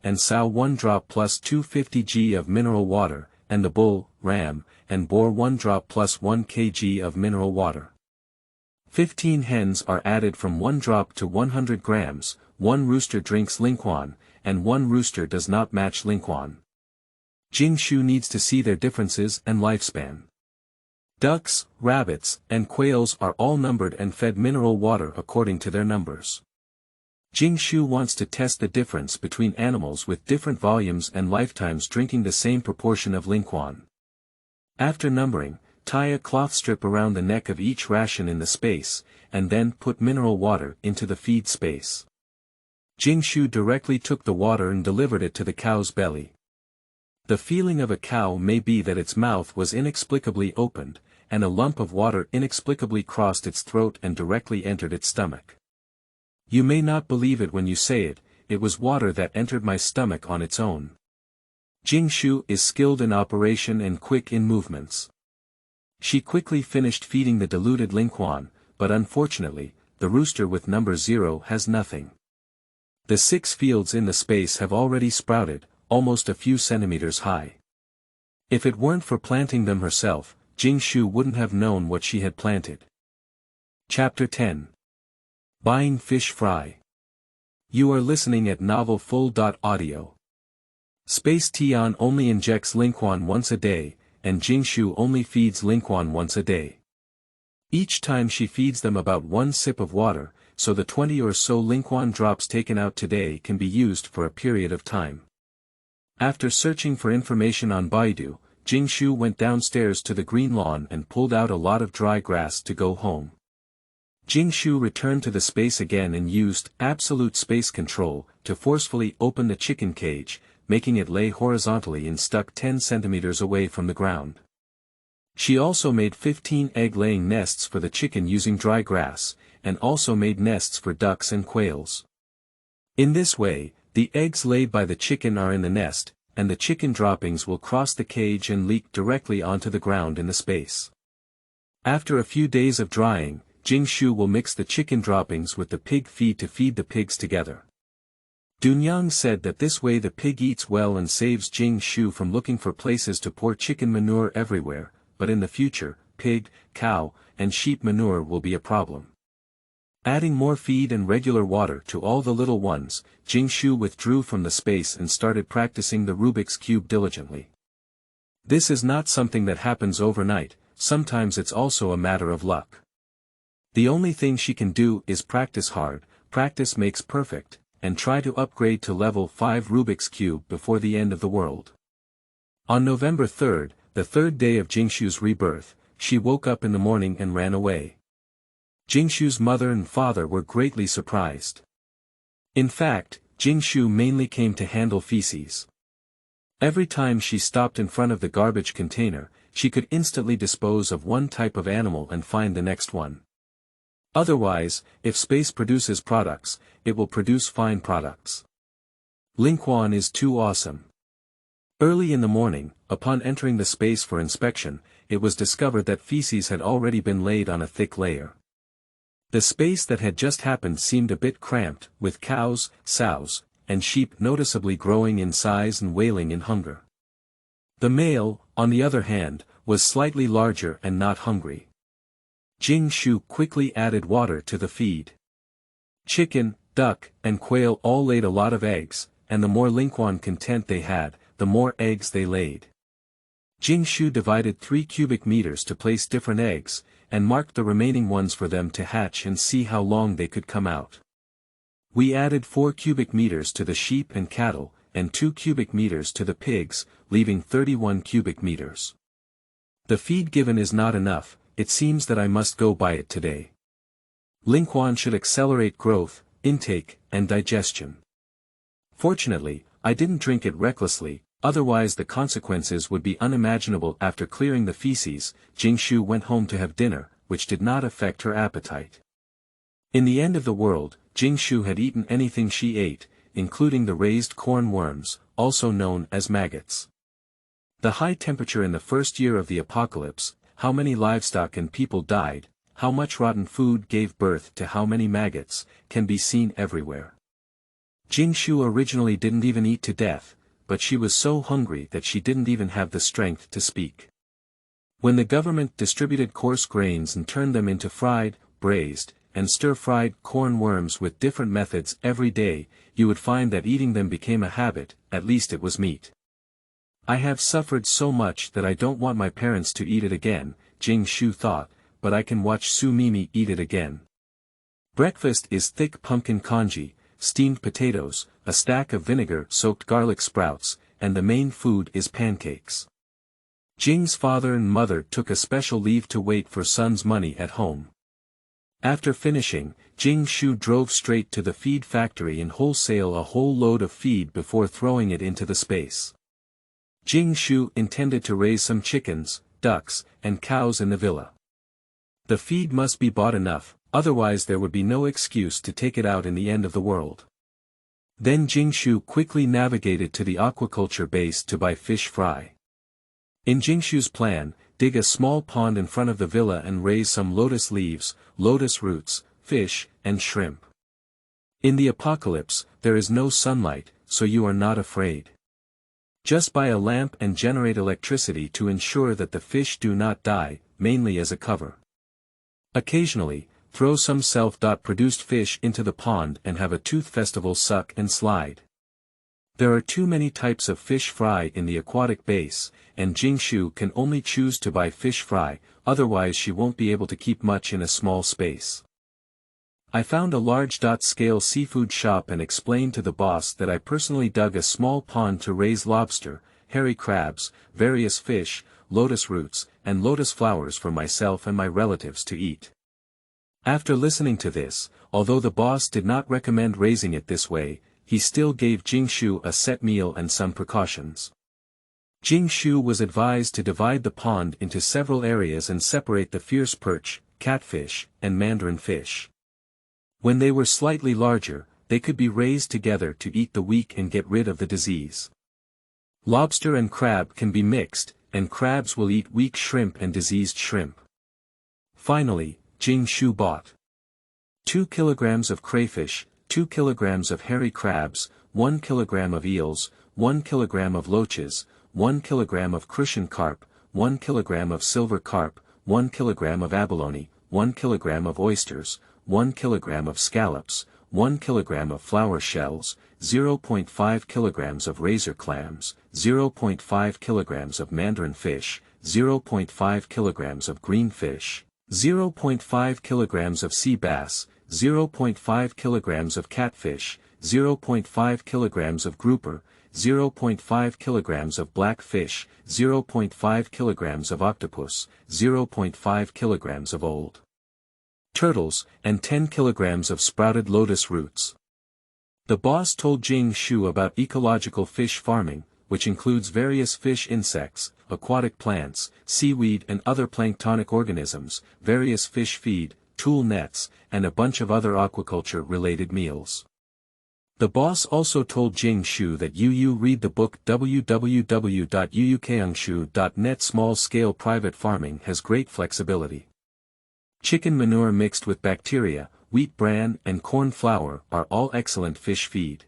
and sow 1 drop plus 250 g of mineral water, and the bull, ram, and boar 1 drop plus 1 kg of mineral water. 15 hens are added from 1 drop to 100 grams, 1 rooster drinks Lingquan, and 1 rooster does not match Lingquan. Jingshu needs to see their differences and lifespan. Ducks, rabbits, and quails are all numbered and fed mineral water according to their numbers. Jingshu wants to test the difference between animals with different volumes and lifetimes drinking the same proportion of Lingquan. After numbering, tie a cloth strip around the neck of each ration in the space, and then put mineral water into the feed space. Jingshu directly took the water and delivered it to the cow's belly. The feeling of a cow may be that its mouth was inexplicably opened, and a lump of water inexplicably crossed its throat and directly entered its stomach. You may not believe it when you say it, it was water that entered my stomach on its own. Jingshu is skilled in operation and quick in movements. She quickly finished feeding the diluted Lingquan, but unfortunately, the rooster with number 0 has nothing. The 6 fields in the space have already sprouted, almost a few centimeters high. If it weren't for planting them herself, Jingshu wouldn't have known what she had planted. Chapter 10. Buying Fish Fry. You are listening at novelfull.audio. Space Tian only injects Lingquan once a day, and Jingshu only feeds Lingquan once a day. Each time she feeds them about 1 sip of water, so the 20 or so Lingquan drops taken out today can be used for a period of time. After searching for information on Baidu, Jingshu went downstairs to the green lawn and pulled out a lot of dry grass to go home. Jingshu returned to the space again and used absolute space control to forcefully open the chicken cage, making it lay horizontally and stuck 10 centimeters away from the ground. She also made 15 egg-laying nests for the chicken using dry grass, and also made nests for ducks and quails. In this way, the eggs laid by the chicken are in the nest, and the chicken droppings will cross the cage and leak directly onto the ground in the space. After a few days of drying, Jingshu will mix the chicken droppings with the pig feed to feed the pigs together. Dunyang said that this way the pig eats well and saves Jingshu from looking for places to pour chicken manure everywhere, but in the future, pig, cow, and sheep manure will be a problem. Adding more feed and regular water to all the little ones, Jingshu withdrew from the space and started practicing the Rubik's Cube diligently. This is not something that happens overnight, sometimes it's also a matter of luck. The only thing she can do is practice hard, practice makes perfect, and try to upgrade to level 5 Rubik's Cube before the end of the world. On November 3rd, the third day of Jingshu's rebirth, she woke up in the morning and ran away. Jingshu's mother and father were greatly surprised. In fact, Jingshu mainly came to handle feces. Every time she stopped in front of the garbage container, she could instantly dispose of one type of animal and find the next one. Otherwise, if space produces products, it will produce fine products. Lingquan is too awesome. Early in the morning, upon entering the space for inspection, it was discovered that feces had already been laid on a thick layer. The space that had just happened seemed a bit cramped, with cows, sows, and sheep noticeably growing in size and wailing in hunger. The male, on the other hand, was slightly larger and not hungry. Jingshu quickly added water to the feed. Chicken, duck, and quail all laid a lot of eggs, and the more Lingquan content they had, the more eggs they laid. Jingshu divided 3 cubic meters to place different eggs, and marked the remaining ones for them to hatch and see how long they could come out. We added 4 cubic meters to the sheep and cattle, and 2 cubic meters to the pigs, leaving 31 cubic meters. The feed given is not enough, it seems that I must go buy it today. Lingquan should accelerate growth, intake, and digestion. Fortunately, I didn't drink it recklessly, otherwise the consequences would be unimaginable. After clearing the feces, Jingshu went home to have dinner, which did not affect her appetite. In the end of the world, Jingshu had eaten anything she ate, including the raised corn worms, also known as maggots. The high temperature in the first year of the apocalypse, how many livestock and people died, how much rotten food gave birth to how many maggots, can be seen everywhere. Jingshu originally didn't even eat to death, but she was so hungry that she didn't even have the strength to speak. When the government distributed coarse grains and turned them into fried, braised, and stir-fried corn worms with different methods every day, you would find that eating them became a habit, at least it was meat. I have suffered so much that I don't want my parents to eat it again, Jingshu thought, but I can watch Su Mimi eat it again. Breakfast is thick pumpkin congee, steamed potatoes, a stack of vinegar-soaked garlic sprouts, and the main food is pancakes. Jing's father and mother took a special leave to wait for son's money at home. After finishing, Jingshu drove straight to the feed factory and wholesale a whole load of feed before throwing it into the space. Jingshu intended to raise some chickens, ducks, and cows in the villa. The feed must be bought enough, otherwise there would be no excuse to take it out in the end of the world. Then Jingshu quickly navigated to the aquaculture base to buy fish fry. In Jingshu's plan, dig a small pond in front of the villa and raise some lotus leaves, lotus roots, fish, and shrimp. In the apocalypse, there is no sunlight, so you are not afraid. Just buy a lamp and generate electricity to ensure that the fish do not die, mainly as a cover. Occasionally, throw some self-produced fish into the pond and have a tooth festival suck and slide. There are too many types of fish fry in the aquatic base, and Jingshu can only choose to buy fish fry, otherwise she won't be able to keep much in a small space. I found a large-scale seafood shop and explained to the boss that I personally dug a small pond to raise lobster, hairy crabs, various fish, lotus roots, and lotus flowers for myself and my relatives to eat. After listening to this, although the boss did not recommend raising it this way, he still gave Jingshu a set meal and some precautions. Jingshu was advised to divide the pond into several areas and separate the fierce perch, catfish, and mandarin fish. When they were slightly larger, they could be raised together to eat the weak and get rid of the disease. Lobster and crab can be mixed, and crabs will eat weak shrimp and diseased shrimp. Finally, Jingshu bought 2 kilograms of crayfish, 2 kilograms of hairy crabs, 1 kilogram of eels, 1 kilogram of loaches, 1 kilogram of crucian carp, 1 kilogram of silver carp, 1 kilogram of abalone, 1 kilogram of oysters, 1 kilogram of scallops, 1 kilogram of flower shells, 0.5 kilograms of razor clams, 0.5 kilograms of mandarin fish, 0.5 kilograms of green fish, 0.5 kilograms of sea bass, 0.5 kilograms of catfish, 0.5 kilograms of grouper, 0.5 kilograms of black fish, 0.5 kilograms of octopus, 0.5 kilograms of old turtles, and 10 kilograms of sprouted lotus roots. The boss told Jingshu about ecological fish farming, which includes various fish insects, aquatic plants, seaweed and other planktonic organisms, various fish feed, tool nets, and a bunch of other aquaculture-related meals. The boss also told Jingshu that you read the book www.yuukeangshu.net. Small-scale private farming has great flexibility. Chicken manure mixed with bacteria, wheat bran and corn flour are all excellent fish feed.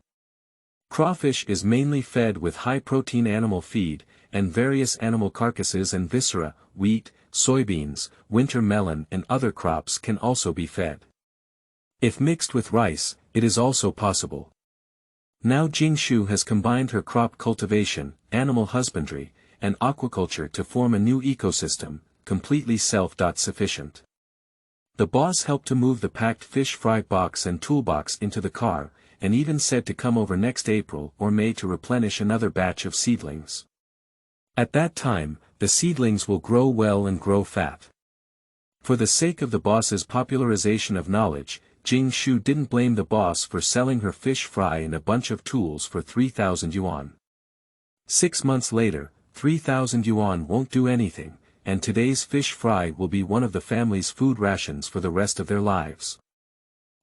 Crawfish is mainly fed with high-protein animal feed, and various animal carcasses and viscera, wheat, soybeans, winter melon and other crops can also be fed. If mixed with rice, it is also possible. Now Jingshu has combined her crop cultivation, animal husbandry, and aquaculture to form a new ecosystem, completely self-sufficient. The boss helped to move the packed fish fry box and toolbox into the car, and even said to come over next April or May to replenish another batch of seedlings. At that time, the seedlings will grow well and grow fat. For the sake of the boss's popularization of knowledge, Jingshu didn't blame the boss for selling her fish fry and a bunch of tools for 3,000 yuan. 6 months later, 3,000 yuan won't do anything, and today's fish fry will be one of the family's food rations for the rest of their lives.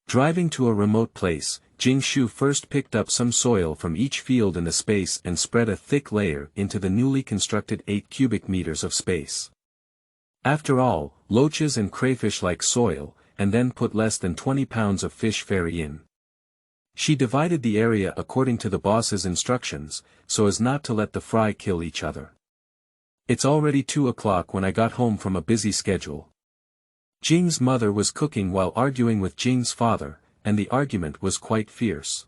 Driving to a remote place, Jingshu first picked up some soil from each field in the space and spread a thick layer into the newly constructed 8 cubic meters of space. After all, loaches and crayfish like soil, and then put less than 20 pounds of fish fairy in. She divided the area according to the boss's instructions, so as not to let the fry kill each other. It's already 2 o'clock when I got home from a busy schedule. Jing's mother was cooking while arguing with Jing's father, and the argument was quite fierce.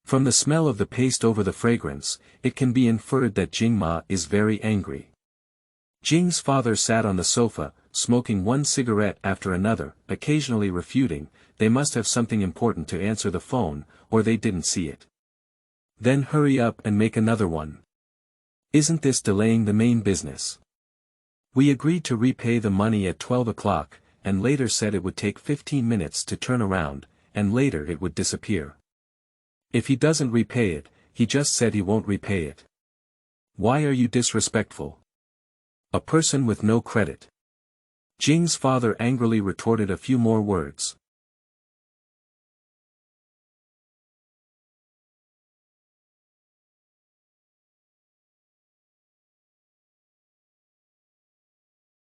From the smell of the paste over the fragrance, it can be inferred that Jingma is very angry. Jing's father sat on the sofa, smoking one cigarette after another, occasionally refuting, they must have something important to answer the phone, or they didn't see it. Then hurry up and make another one. Isn't this delaying the main business? We agreed to repay the money at 12 o'clock, and later said it would take 15 minutes to turn around, and later it would disappear. If he doesn't repay it, he just said he won't repay it. Why are you disrespectful? A person with no credit. Jing's father angrily retorted a few more words.